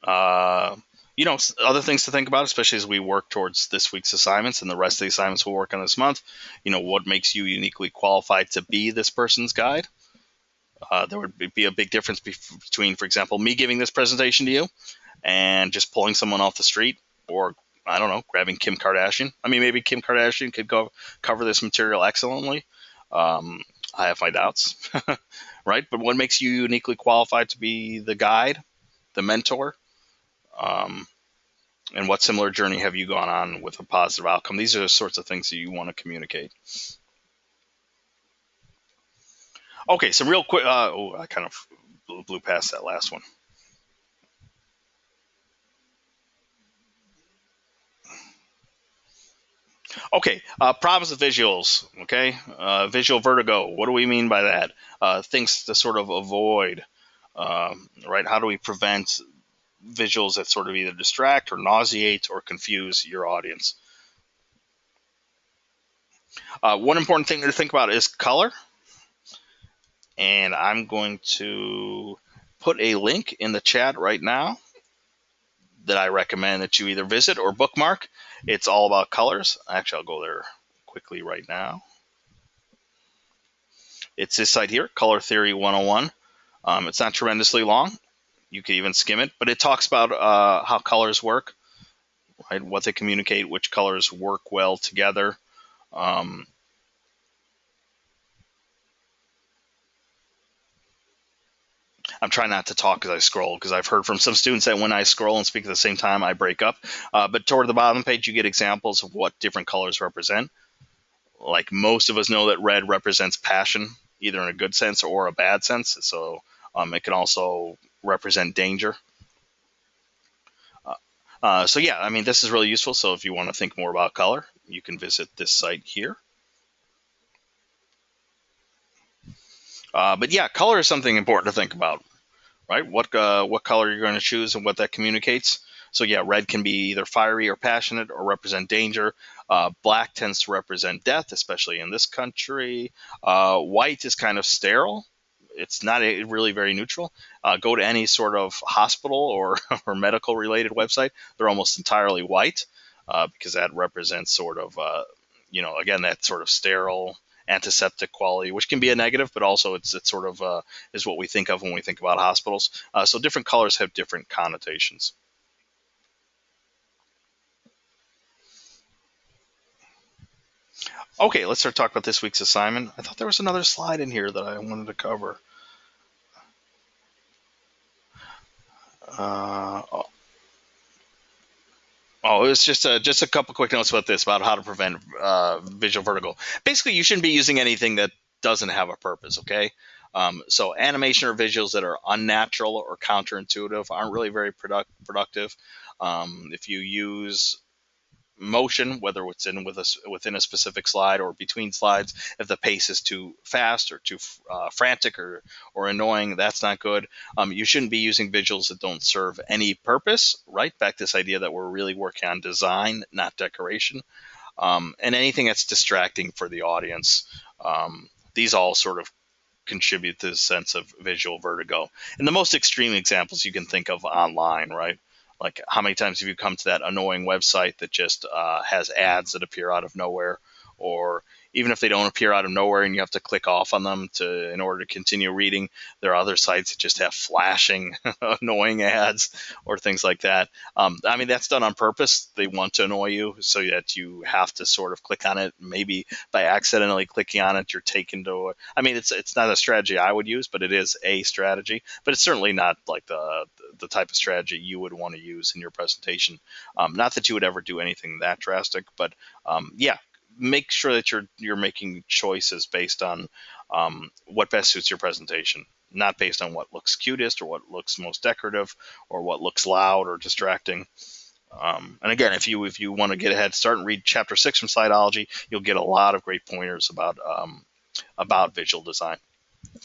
Other things to think about, especially as we work towards this week's assignments and the rest of the assignments we'll work on this month. What makes you uniquely qualified to be this person's guide? There would be a big difference between, for example, me giving this presentation to you and just pulling someone off the street, or, I don't know, grabbing Kim Kardashian. I mean, maybe Kim Kardashian could cover this material excellently. I have my doubts, right? But what makes you uniquely qualified to be the guide, the mentor? And what similar journey have you gone on with a positive outcome? These are the sorts of things that you want to communicate. Okay, some real quick. I kind of blew past that last one. Okay, problems with visuals. Okay, visual vertigo. What do we mean by that? Things to sort of avoid. Right? How do we prevent visuals that sort of either distract or nauseate or confuse your audience? One important thing to think about is color. And I'm going to put a link in the chat right now that I recommend that you either visit or bookmark. It's all about colors. Actually, I'll go there quickly right now. It's this site here, Color Theory 101. It's not tremendously long. You can even skim it, but it talks about how colors work, right? What they communicate, which colors work well together. I'm trying not to talk as I scroll because I've heard from some students that when I scroll and speak at the same time, I break up. But toward the bottom page, you get examples of what different colors represent. Like most of us know that red represents passion, either in a good sense or a bad sense. So it can also represent danger. So yeah, I mean, this is really useful. So if you want to think more about color, you can visit this site here. But yeah, color is something important to think about, right? What color you're going to choose and what that communicates. So yeah, red can be either fiery or passionate or represent danger. Black tends to represent death, especially in this country. White is kind of sterile. It's not really very neutral. Go to any sort of hospital or, or medical related website. They're almost entirely white because that represents sort of, again, that sort of sterile antiseptic quality, which can be a negative, but also it's sort of is what we think of when we think about hospitals. So different colors have different connotations. Okay, let's start talking about this week's assignment. I thought there was another slide in here that I wanted to cover. Uh, Oh, it's just a couple quick notes about this, about how to prevent visual vertigo. Basically, you shouldn't be using anything that doesn't have a purpose. Okay, so animation or visuals that are unnatural or counterintuitive aren't really very productive. If you use motion, whether it's within a specific slide or between slides, if the pace is too fast or too frantic or annoying, that's not good. You shouldn't be using visuals that don't serve any purpose, right? Back to this idea that we're really working on design, not decoration, and anything that's distracting for the audience. These all sort of contribute to this sense of visual vertigo. And the most extreme examples you can think of online, right? Like how many times have you come to that annoying website that just has ads that appear out of nowhere, or even if they don't appear out of nowhere and you have to click off on them in order to continue reading, there are other sites that just have flashing annoying ads or things like that. I mean, that's done on purpose. They want to annoy you so that you have to sort of click on it. Maybe by accidentally clicking on it, you're taken to. I mean, it's not a strategy I would use, but it is a strategy. But it's certainly not like the type of strategy you would want to use in your presentation. Not that you would ever do anything that drastic, but yeah, make sure that you're making choices based on what best suits your presentation, not based on what looks cutest or what looks most decorative or what looks loud or distracting. And again, if you want to get a head start and read chapter 6 from Cytology, you'll get a lot of great pointers about visual design.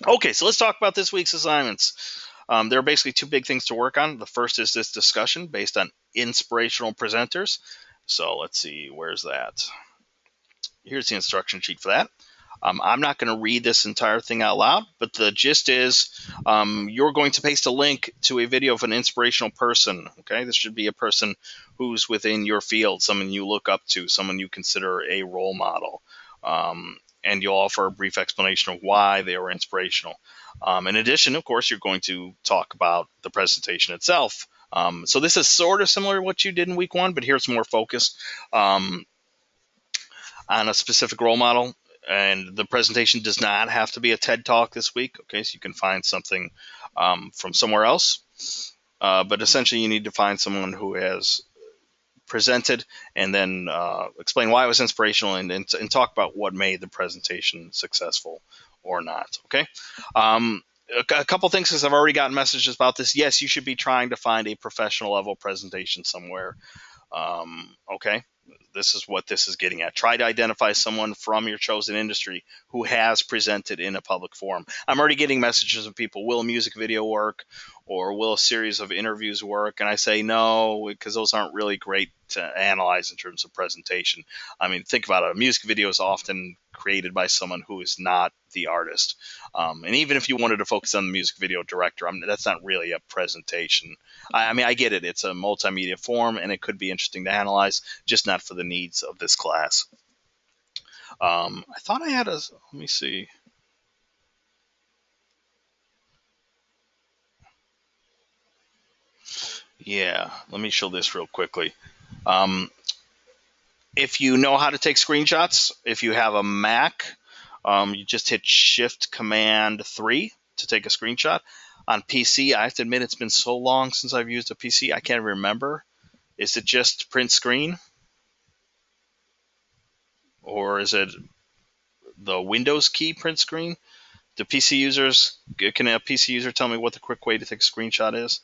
Okay, so let's talk about this week's assignments. There are basically two big things to work on. The first is this discussion based on inspirational presenters. So let's see, where's that? Here's the instruction sheet for that. I'm not going to read this entire thing out loud, but the gist is you're going to paste a link to a video of an inspirational person. Okay, this should be a person who's within your field, someone you look up to, someone you consider a role model. And you'll offer a brief explanation of why they were inspirational. In addition, of course, you're going to talk about the presentation itself. So this is sort of similar to what you did in week 1, but here's more focused on a specific role model. And the presentation does not have to be a TED Talk this week. Okay, so you can find something from somewhere else. But essentially, you need to find someone who has presented and then explain why it was inspirational and talk about what made the presentation successful or not. Okay. A couple things, because I've already gotten messages about this. Yes, you should be trying to find a professional level presentation somewhere. Okay. This is what this is getting at. Try to identify someone from your chosen industry who has presented in a public forum. I'm already getting messages of people, will a music video work, or will a series of interviews work? And I say no, because those aren't really great to analyze in terms of presentation. I mean, think about it. A music video is often created by someone who is not the artist. And even if you wanted to focus on the music video director, that's not really a presentation. I mean, I get it. It's a multimedia form, and it could be interesting to analyze, just not for the needs of this class. I thought I had let me see. Yeah, let me show this real quickly. Um, if you know how to take screenshots, if you have a Mac, you just hit Shift Command 3 to take a screenshot. On PC, I have to admit it's been so long since I've used a PC, I can't remember. Is it just print screen? Or is it the Windows key print screen? Can a PC user tell me what the quick way to take a screenshot is?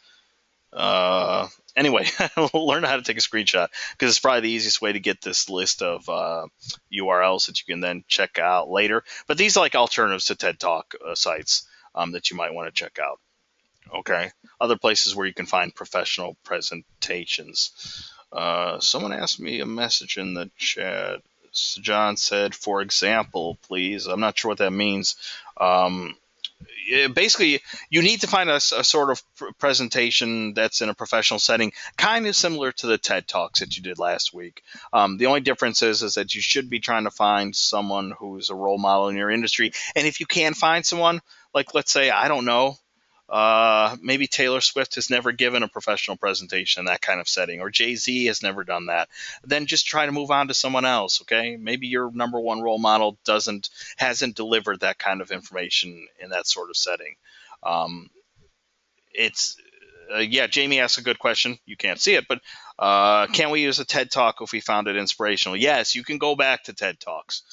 Anyway, learn how to take a screenshot, because it's probably the easiest way to get this list of URLs that you can then check out later. But these are like alternatives to TED Talk sites that you might want to check out. Okay. Other places where you can find professional presentations. Someone asked me a message in the chat. John said, for example, please. I'm not sure what that means. Basically, you need to find a sort of presentation that's in a professional setting, kind of similar to the TED Talks that you did last week. The only difference is that you should be trying to find someone who's a role model in your industry. And if you can find someone, like, let's say, I don't know, maybe Taylor Swift has never given a professional presentation in that kind of setting, or Jay-Z has never done that, then just try to move on to someone else. Okay, maybe your number one role model hasn't delivered that kind of information in that sort of setting. Um, it's Yeah, Jamie asked a good question. You can't see it, but can we use a TED Talk if we found it inspirational? Yes, you can go back to TED Talks.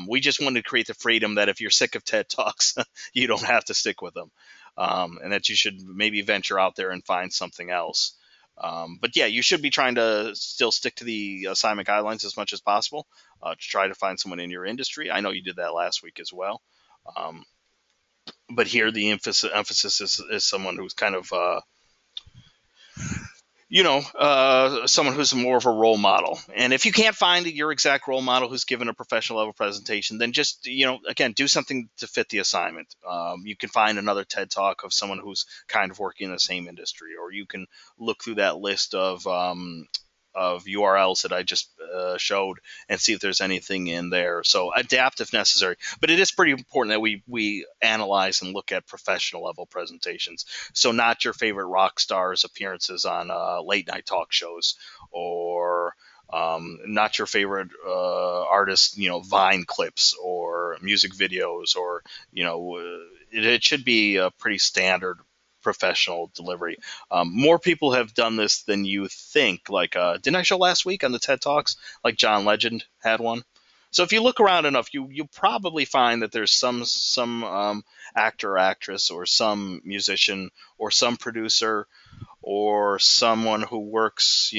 We just wanted to create the freedom that if you're sick of TED Talks, you don't have to stick with them, and that you should maybe venture out there and find something else. But yeah, you should be trying to still stick to the assignment guidelines as much as possible to try to find someone in your industry. I know you did that last week as well. Um, but here the emphasis is someone who's kind of someone who's more of a role model. And if you can't find your exact role model who's given a professional level presentation, then just, again, do something to fit the assignment. You can find another TED Talk of someone who's kind of working in the same industry, or you can look through that list of URLs that I just showed and see if there's anything in there. So adapt if necessary. But it is pretty important that we analyze and look at professional level presentations. So not your favorite rock stars' appearances on late night talk shows, or not your favorite artist, Vine clips or music videos, or it should be a pretty standard professional delivery. More people have done this than you think. Like, didn't I show last week on the TED Talks? Like John Legend had one. So if you look around enough, you probably find that there's some actor or actress, or some musician, or some producer, or someone who works,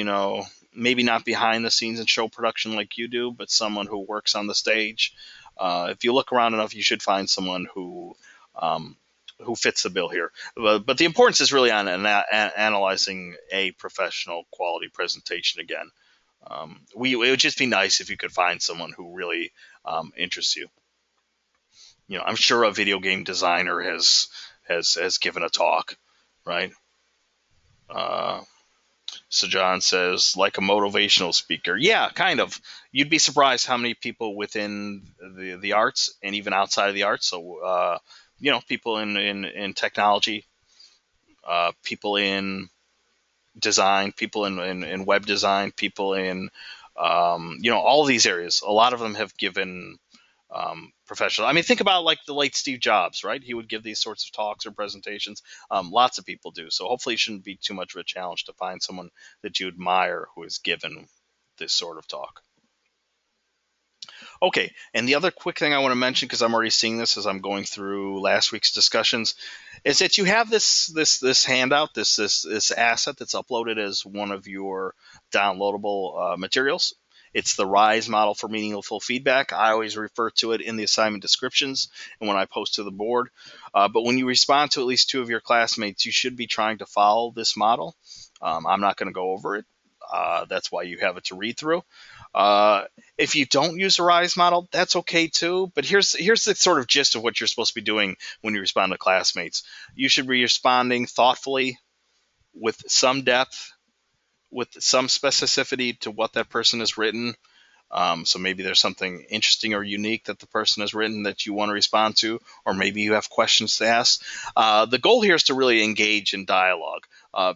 maybe not behind the scenes in show production like you do, but someone who works on the stage. If you look around enough, you should find someone who fits the bill here. But the importance is really on analyzing a professional quality presentation again. It would just be nice if you could find someone who really interests you. I'm sure a video game designer has given a talk, right? So John says, like a motivational speaker. Yeah, kind of. You'd be surprised how many people within the arts, and even outside of the arts. So, people in technology, people in design, people in web design, people in, all these areas. A lot of them have given professional. I mean, think about like the late Steve Jobs, right? He would give these sorts of talks or presentations. Lots of people do. So hopefully it shouldn't be too much of a challenge to find someone that you admire who has given this sort of talk. Okay, and the other quick thing I want to mention, because I'm already seeing this as I'm going through last week's discussions, is that you have this handout, this asset that's uploaded as one of your downloadable materials. It's the RISE model for meaningful feedback. I always refer to it in the assignment descriptions and when I post to the board. But when you respond to at least 2 of your classmates, you should be trying to follow this model. I'm not going to go over it. That's why you have it to read through. If you don't use a RISE model, that's okay too. But here's the sort of gist of what you're supposed to be doing when you respond to classmates. You should be responding thoughtfully, with some depth, with some specificity to what that person has written. So maybe there's something interesting or unique that the person has written that you want to respond to, or maybe you have questions to ask. The goal here is to really engage in dialogue,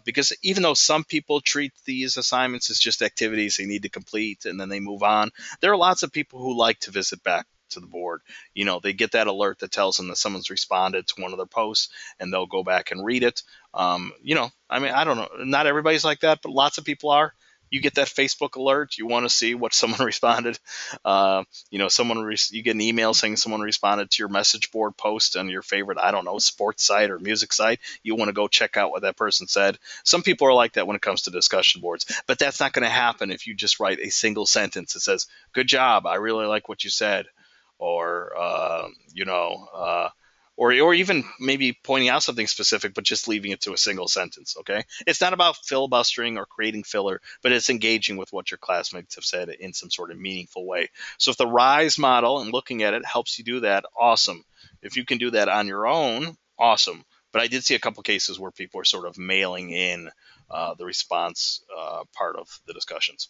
because even though some people treat these assignments as just activities they need to complete and then they move on, there are lots of people who like to visit back to the board. They get that alert that tells them that someone's responded to one of their posts, and they'll go back and read it. I don't know, not everybody's like that, but lots of people are. You get that Facebook alert, you want to see what someone responded. You get an email saying someone responded to your message board post on your favorite, I don't know, sports site or music site. You want to go check out what that person said. Some people are like that when it comes to discussion boards, but that's not going to happen if you just write a single sentence that says, "Good job, I really like what you said," or or even maybe pointing out something specific, but just leaving it to a single sentence. Okay, it's not about filibustering or creating filler, but it's engaging with what your classmates have said in some sort of meaningful way. So if the RISE model and looking at it helps you do that, awesome. If you can do that on your own, awesome. But I did see a couple cases where people are sort of mailing in the response part of the discussions.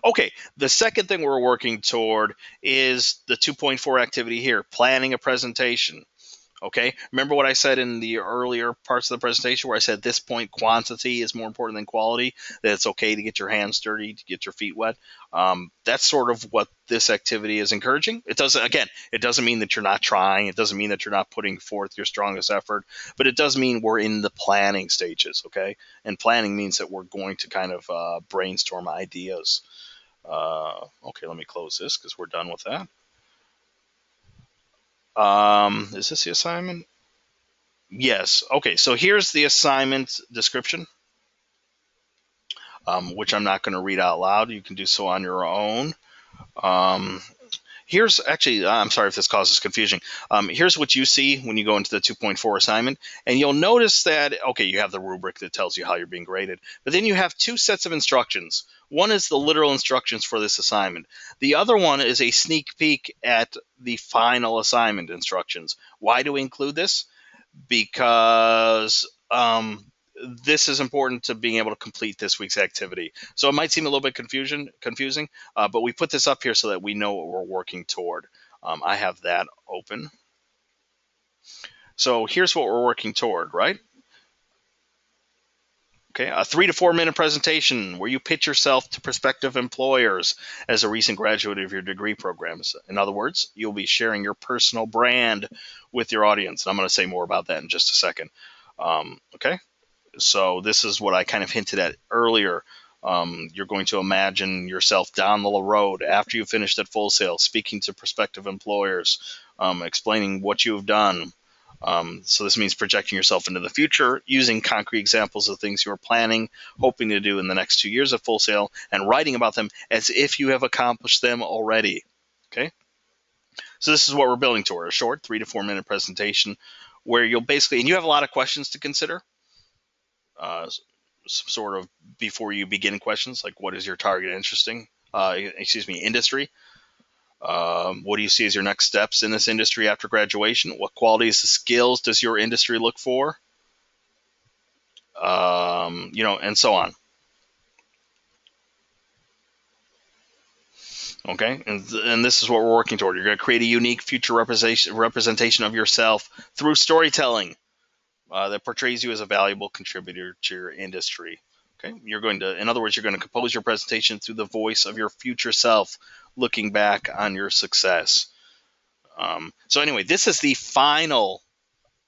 Okay, the second thing we're working toward is the 2.4 activity here, planning a presentation. Okay, remember what I said in the earlier parts of the presentation where I said at this point quantity is more important than quality, that it's okay to get your hands dirty, to get your feet wet. That's sort of what this activity is encouraging. It doesn't mean that you're not trying. It doesn't mean that you're not putting forth your strongest effort, but it does mean we're in the planning stages, okay? And planning means that we're going to kind of brainstorm ideas. Okay, let me close this because we're done with that. Is this the assignment? Yes. Okay, so here's the assignment description, which I'm not going to read out loud. You can do so on your own. Here's actually, I'm sorry if this causes confusion. Here's what you see when you go into the 2.4 assignment, and you'll notice that, okay, you have the rubric that tells you how you're being graded, but then you have 2 sets of instructions. One is the literal instructions for this assignment. The other one is a sneak peek at the final assignment instructions. Why do we include this? Because this is important to being able to complete this week's activity. So it might seem a little bit confusing, but we put this up here so that we know what we're working toward. I have that open. So here's what we're working toward, right? Okay, a 3 to 4 minute presentation where you pitch yourself to prospective employers as a recent graduate of your degree programs. In other words, you'll be sharing your personal brand with your audience. And I'm going to say more about that in just a second. Okay, so this is what I kind of hinted at earlier. You're going to imagine yourself down the road after you finished at Full Sail, speaking to prospective employers, explaining what you have done. So this means projecting yourself into the future, using concrete examples of things you're planning, hoping to do in the next 2 years at Full Sail, and writing about them as if you have accomplished them already. Okay? So this is what we're building toward, a short 3 to 4 minute presentation where you'll basically, and you have a lot of questions to consider, sort of before you begin questions, like what is your target industry? What do you see as your next steps in this industry after graduation? What qualities and skills does your industry look for? And so on. Okay, and this is what we're working toward. You're going to create a unique future representation of yourself through storytelling that portrays you as a valuable contributor to your industry. Okay, in other words, you're going to compose your presentation through the voice of your future self, looking back on your success. So anyway, this is the final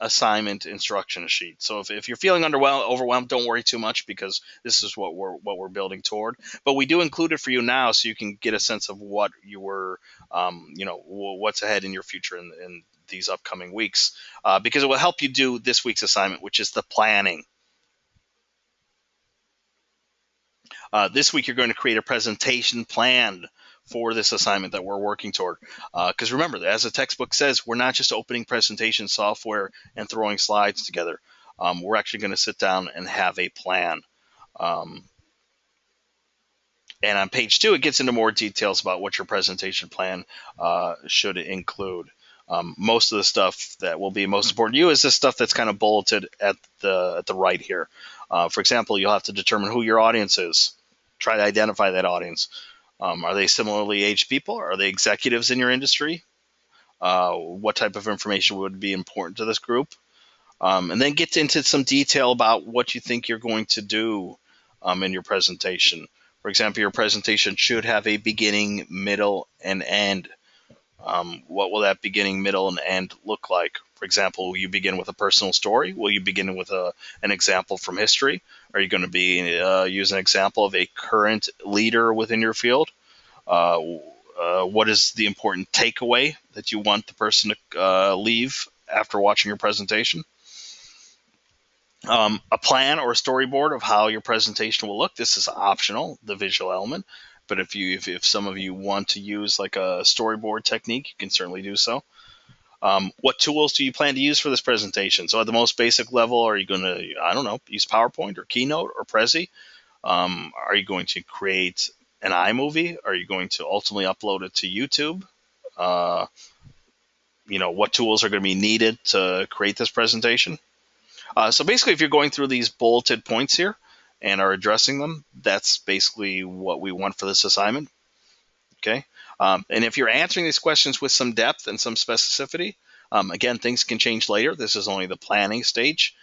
assignment instruction sheet. So if you're feeling overwhelmed, don't worry too much because this is what we're building toward. But we do include it for you now so you can get a sense of what you were, what's ahead in your future in these upcoming weeks, because it will help you do this week's assignment, which is the planning. This week, you're going to create a presentation plan for this assignment that we're working toward. Because remember, as the textbook says, we're not just opening presentation software and throwing slides together. We're actually going to sit down and have a plan. And on page 2, it gets into more details about what your presentation plan should include. Most of the stuff that will be most important to you is the stuff that's kind of bulleted at the right here. For example, you'll have to determine who your audience is. Try to identify that audience. Are they similarly aged people? Are they executives in your industry? What type of information would be important to this group? And then get into some detail about what you think you're going to do in your presentation. For example, your presentation should have a beginning, middle, and end. What will that beginning, middle, and end look like? For example, will you begin with a personal story? Will you begin with an example from history? Are you going to be use an example of a current leader within your field? What is the important takeaway that you want the person to leave after watching your presentation? A plan or a storyboard of how your presentation will look. This is optional, the visual element. But if some of you want to use like a storyboard technique, you can certainly do so. What tools do you plan to use for this presentation? So at the most basic level, are you going to, I don't know, use PowerPoint or Keynote or Prezi? Are you going to create an iMovie? Are you going to ultimately upload it to YouTube? What tools are going to be needed to create this presentation? So basically, if you're going through these bulleted points here and are addressing them, that's basically what we want for this assignment. Okay. And if you're answering these questions with some depth and some specificity, again, things can change later. This is only the planning stage.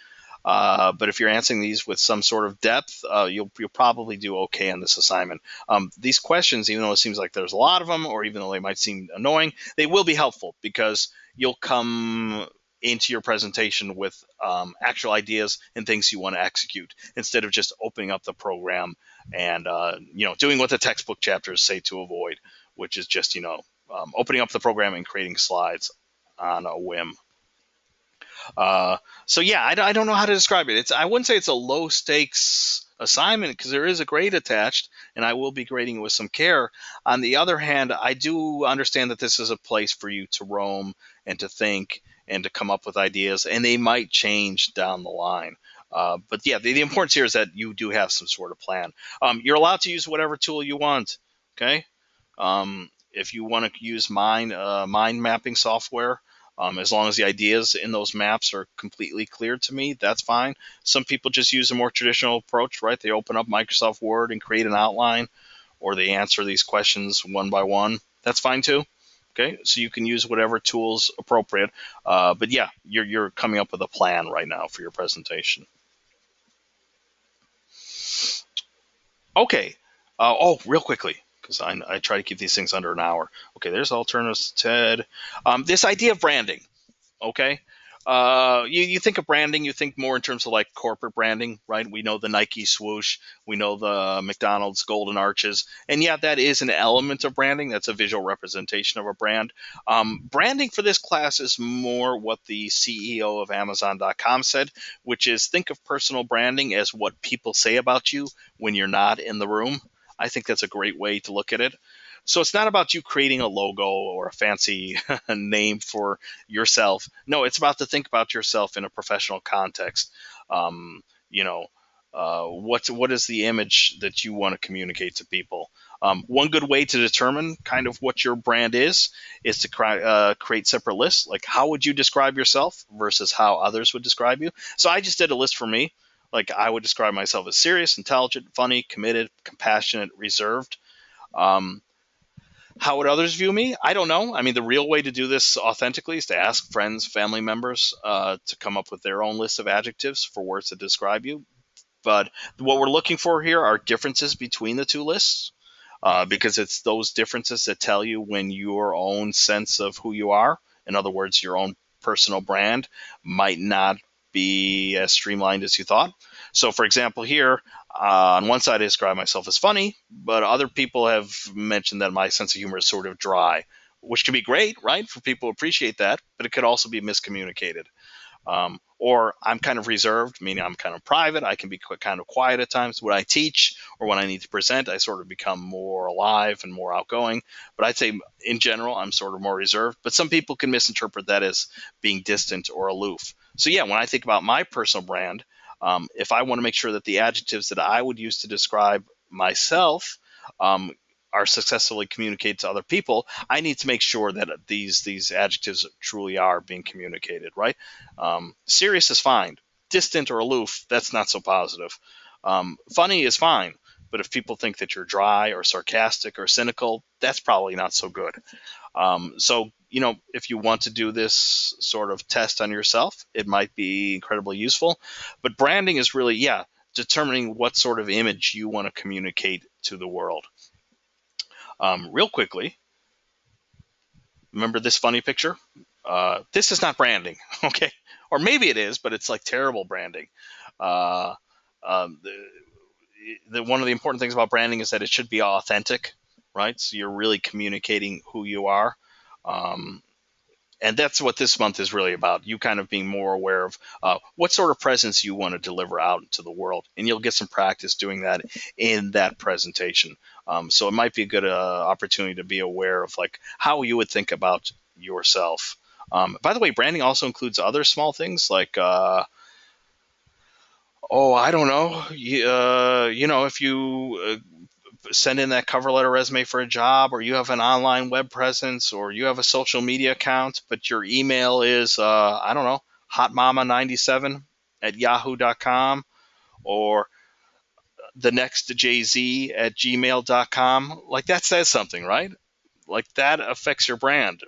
But if you're answering these with some sort of depth, you'll probably do okay on this assignment. These questions, even though it seems like there's a lot of them, or even though they might seem annoying, they will be helpful because you'll come into your presentation with actual ideas and things you want to execute instead of just opening up the program and doing what the textbook chapters say to avoid, which is just opening up the program and creating slides on a whim. So yeah, I don't know how to describe it. I wouldn't say it's a low stakes assignment because there is a grade attached, and I will be grading it with some care. On the other hand, I do understand that this is a place for you to roam and to think and to come up with ideas, and they might change down the line. But yeah, the importance here is that you do have some sort of plan. You're allowed to use whatever tool you want. Okay. If you want to use mind mapping software, as long as the ideas in those maps are completely clear to me, that's fine. Some people just use a more traditional approach, right? They open up Microsoft Word and create an outline, or they answer these questions one by one. That's fine too. Okay, so you can use whatever tools appropriate. But yeah, you're coming up with a plan right now for your presentation. Okay. Real quickly, because I try to keep these things under an hour. Okay, there's alternatives to TED. This idea of branding. Okay. You think of branding, you think more in terms of like corporate branding, right? We know the Nike swoosh, we know the McDonald's golden arches, and yeah, that is an element of branding. That's a visual representation of a brand. Branding for this class is more what the CEO of Amazon.com said, which is think of personal branding as what people say about you when you're not in the room. I think that's a great way to look at it. So it's not about you creating a logo or a fancy name for yourself. No, it's about to think about yourself in a professional context. What is the image that you want to communicate to people? One good way to determine kind of what your brand is to create separate lists. Like how would you describe yourself versus how others would describe you? So I just did a list for me. Like I would describe myself as serious, intelligent, funny, committed, compassionate, reserved. How would others view me? I don't know. I mean, the real way to do this authentically is to ask friends, family members to come up with their own list of adjectives for words to describe you. But what we're looking for here are differences between the two lists because it's those differences that tell you when your own sense of who you are, in other words, your own personal brand, might not be as streamlined as you thought. So, for example, here on one side, I describe myself as funny, but other people have mentioned that my sense of humor is sort of dry, which can be great, right? For people who appreciate that, but it could also be miscommunicated. Or I'm kind of reserved, meaning I'm kind of private. I can be kind of quiet at times. When I teach or when I need to present, I sort of become more alive and more outgoing. But I'd say in general, I'm sort of more reserved. But some people can misinterpret that as being distant or aloof. So yeah, when I think about my personal brand, if I want to make sure that the adjectives that I would use to describe myself um, are successfully communicated to other people, I need to make sure that these adjectives truly are being communicated, right? Serious is fine. Distant or aloof, that's not so positive. Funny is fine, but if people think that you're dry or sarcastic or cynical, that's probably not so good. So, if you want to do this sort of test on yourself, it might be incredibly useful. But branding is really, yeah, determining what sort of image you want to communicate to the world. Real quickly, remember this funny picture? This is not branding, okay? Or maybe it is, but it's like terrible branding. Uh, One of the important things about branding is that it should be authentic, right? So you're really communicating who you are. Um, and that's what this month is really about. You kind of being more aware of what sort of presence you want to deliver out into the world, and you'll get some practice doing that in that presentation. So it might be a good opportunity to be aware of like how you would think about yourself. By the way, branding also includes other small things like I don't know, if you send in that cover letter resume for a job, or you have an online web presence, or you have a social media account, but your email is, I don't know, hotmama97 at yahoo.com, or the next jz at gmail.com. Like that says something, right? Like that affects your brand,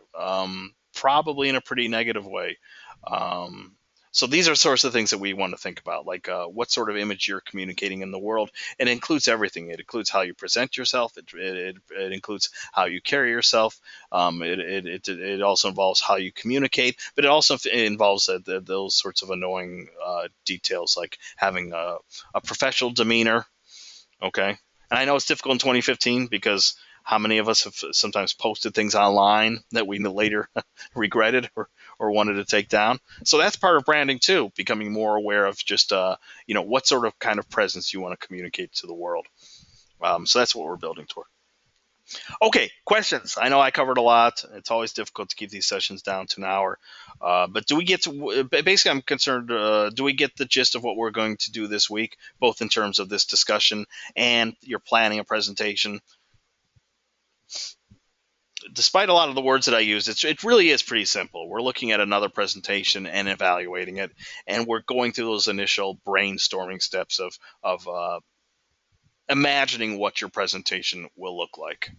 probably in a pretty negative way. Um, so these are sorts of things that we want to think about, like what sort of image you're communicating in the world. And it includes everything. It includes how you present yourself. It includes how you carry yourself. It also involves how you communicate, but it also involves those sorts of annoying details, like having a professional demeanor. Okay. And I know it's difficult in 2015 because how many of us have sometimes posted things online that we later regretted or wanted to take down? So that's part of branding too, becoming more aware of just, what sort of kind of presence you want to communicate to the world. So that's what we're building toward. Okay, questions. I know I covered a lot. It's always difficult to keep these sessions down to an hour. But do we get to, basically, I'm concerned, do we get the gist of what we're going to do this week, both in terms of this discussion and you're planning a presentation? Despite a lot of the words that I use, it really is pretty simple. We're looking at another presentation and evaluating it, and we're going through those initial brainstorming steps of imagining what your presentation will look like.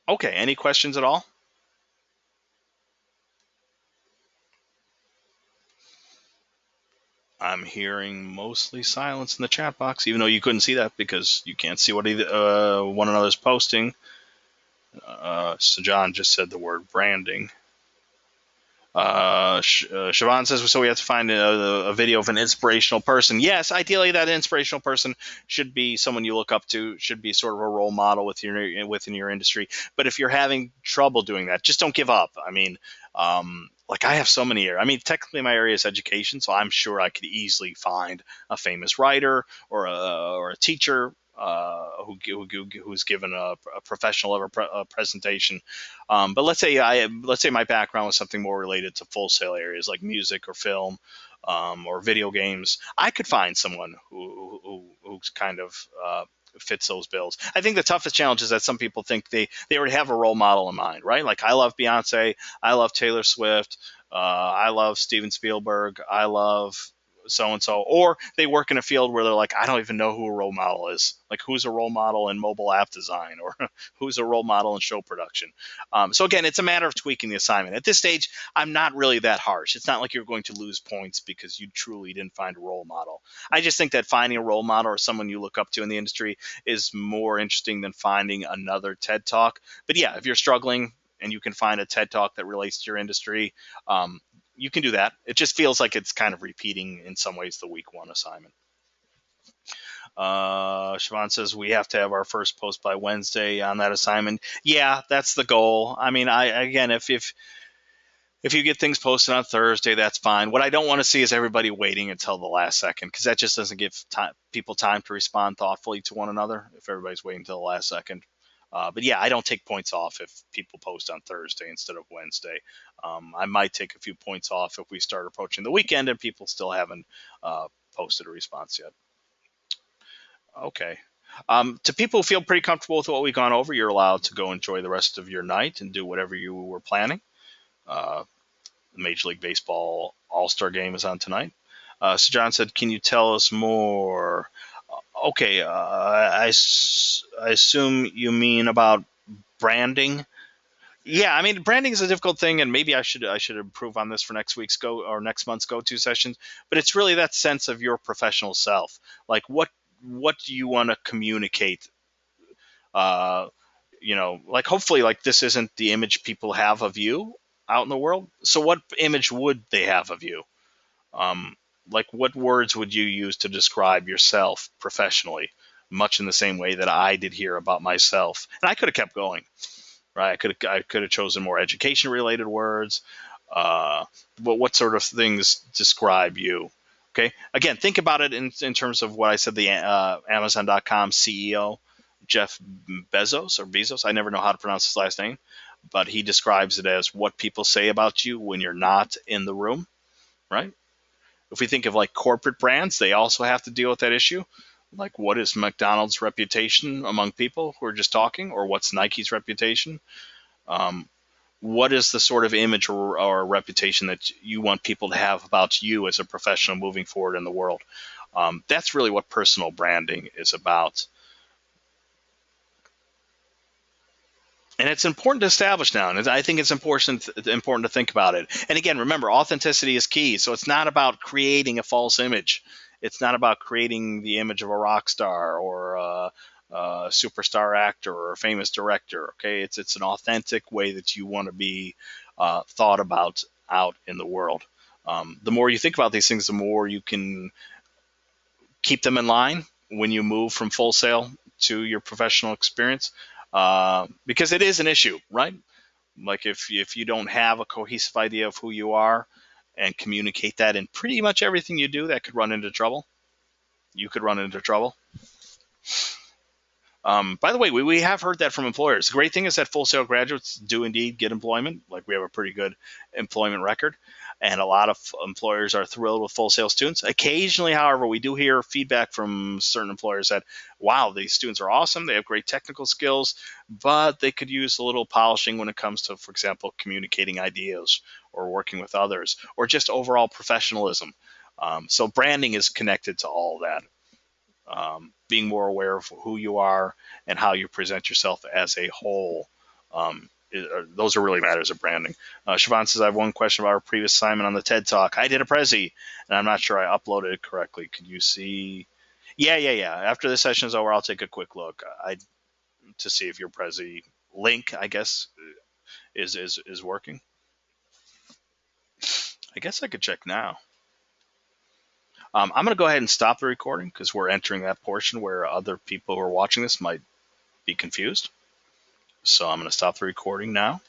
Okay, any questions at all? I'm hearing mostly silence in the chat box, even though you couldn't see that because you can't see what one another's posting. So John just said the word branding. Siobhan says, so we have to find a video of an inspirational person. Yes, ideally that inspirational person should be someone you look up to, should be sort of a role model within your industry. But if you're having trouble doing that, just don't give up. I mean, like I have so many areas. I mean, technically my area is education, so I'm sure I could easily find a famous writer or a teacher who's given a professional level presentation. But let's say my background was something more related to full sale areas like music or film or video games. I could find someone who's kind of fits those bills. I think the toughest challenge is that some people think they already have a role model in mind, right? Like I love Beyonce, I love Taylor Swift, I love Steven Spielberg, I love so and so, or they work in a field where they're like, I don't even know who a role model is. Like, who's a role model in mobile app design, or who's a role model in show production? So again, it's a matter of tweaking the assignment. At this stage, I'm not really that harsh. It's not like you're going to lose points because you truly didn't find a role model. I just think that finding a role model or someone you look up to in the industry is more interesting than finding another TED Talk. But yeah, if you're struggling and you can find a TED Talk that relates to your industry, you can do that. It just feels like it's kind of repeating in some ways the week one assignment. Siobhan says we have to have our first post by Wednesday on that assignment. Yeah, that's the goal. I mean, again, if you get things posted on Thursday, that's fine. What I don't want to see is everybody waiting until the last second, because that just doesn't give people time to respond thoughtfully to one another if everybody's waiting until the last second. But yeah, I don't take points off if people post on Thursday instead of Wednesday. I might take a few points off if we start approaching the weekend and people still haven't posted a response yet. Okay. To people who feel pretty comfortable with what we've gone over, you're allowed to go enjoy the rest of your night and do whatever you were planning. The Major League Baseball All-Star Game is on tonight. So John said, can you tell us more? Okay, I assume you mean about branding. Yeah, I mean, branding is a difficult thing, and maybe I should improve on this for next week's next month's go-to sessions. But it's really that sense of your professional self. Like, what do you want to communicate? Uh, like hopefully, like this isn't the image people have of you out in the world. So, what image would they have of you? Um, like, what words would you use to describe yourself professionally? Much in the same way that I did here about myself, and I could have kept going, right? I could have chosen more education related words. Uh, but what sort of things describe you? Okay, again, think about it in terms of what I said. The Amazon.com CEO Jeff Bezos. I never know how to pronounce his last name, but he describes it as what people say about you when you're not in the room, right? If we think of like corporate brands, they also have to deal with that issue. Like, what is McDonald's reputation among people who are just talking, or what's Nike's reputation? Um, what is the sort of image or reputation that you want people to have about you as a professional moving forward in the world? That's really what personal branding is about. And it's important to establish now, and I think it's important to think about it. And again, remember, authenticity is key. So it's not about creating a false image. It's not about creating the image of a rock star or a superstar actor or a famous director. Okay, it's an authentic way that you want to be thought about out in the world. The more you think about these things, the more you can keep them in line when you move from full sale to your professional experience, because it is an issue, right? Like, if you don't have a cohesive idea of who you are and communicate that in pretty much everything you do, that could run into trouble. You could run into trouble. By the way, we have heard that from employers. The great thing is that full sail graduates do indeed get employment. Like, we have a pretty good employment record, and a lot of employers are thrilled with full sail students. Occasionally, however, we do hear feedback from certain employers that, wow, these students are awesome. They have great technical skills, but they could use a little polishing when it comes to, for example, communicating ideas or working with others, or just overall professionalism. So branding is connected to all that. Being more aware of who you are and how you present yourself as a whole. Those are really matters of branding. Siobhan says, I have one question about our previous assignment on the TED Talk. I did a Prezi, and I'm not sure I uploaded it correctly. Can you see? Yeah. After the session is over, I'll take a quick look to see if your Prezi link, I guess, is working. I guess I could check now. I'm going to go ahead and stop the recording because we're entering that portion where other people who are watching this might be confused. So I'm going to stop the recording now.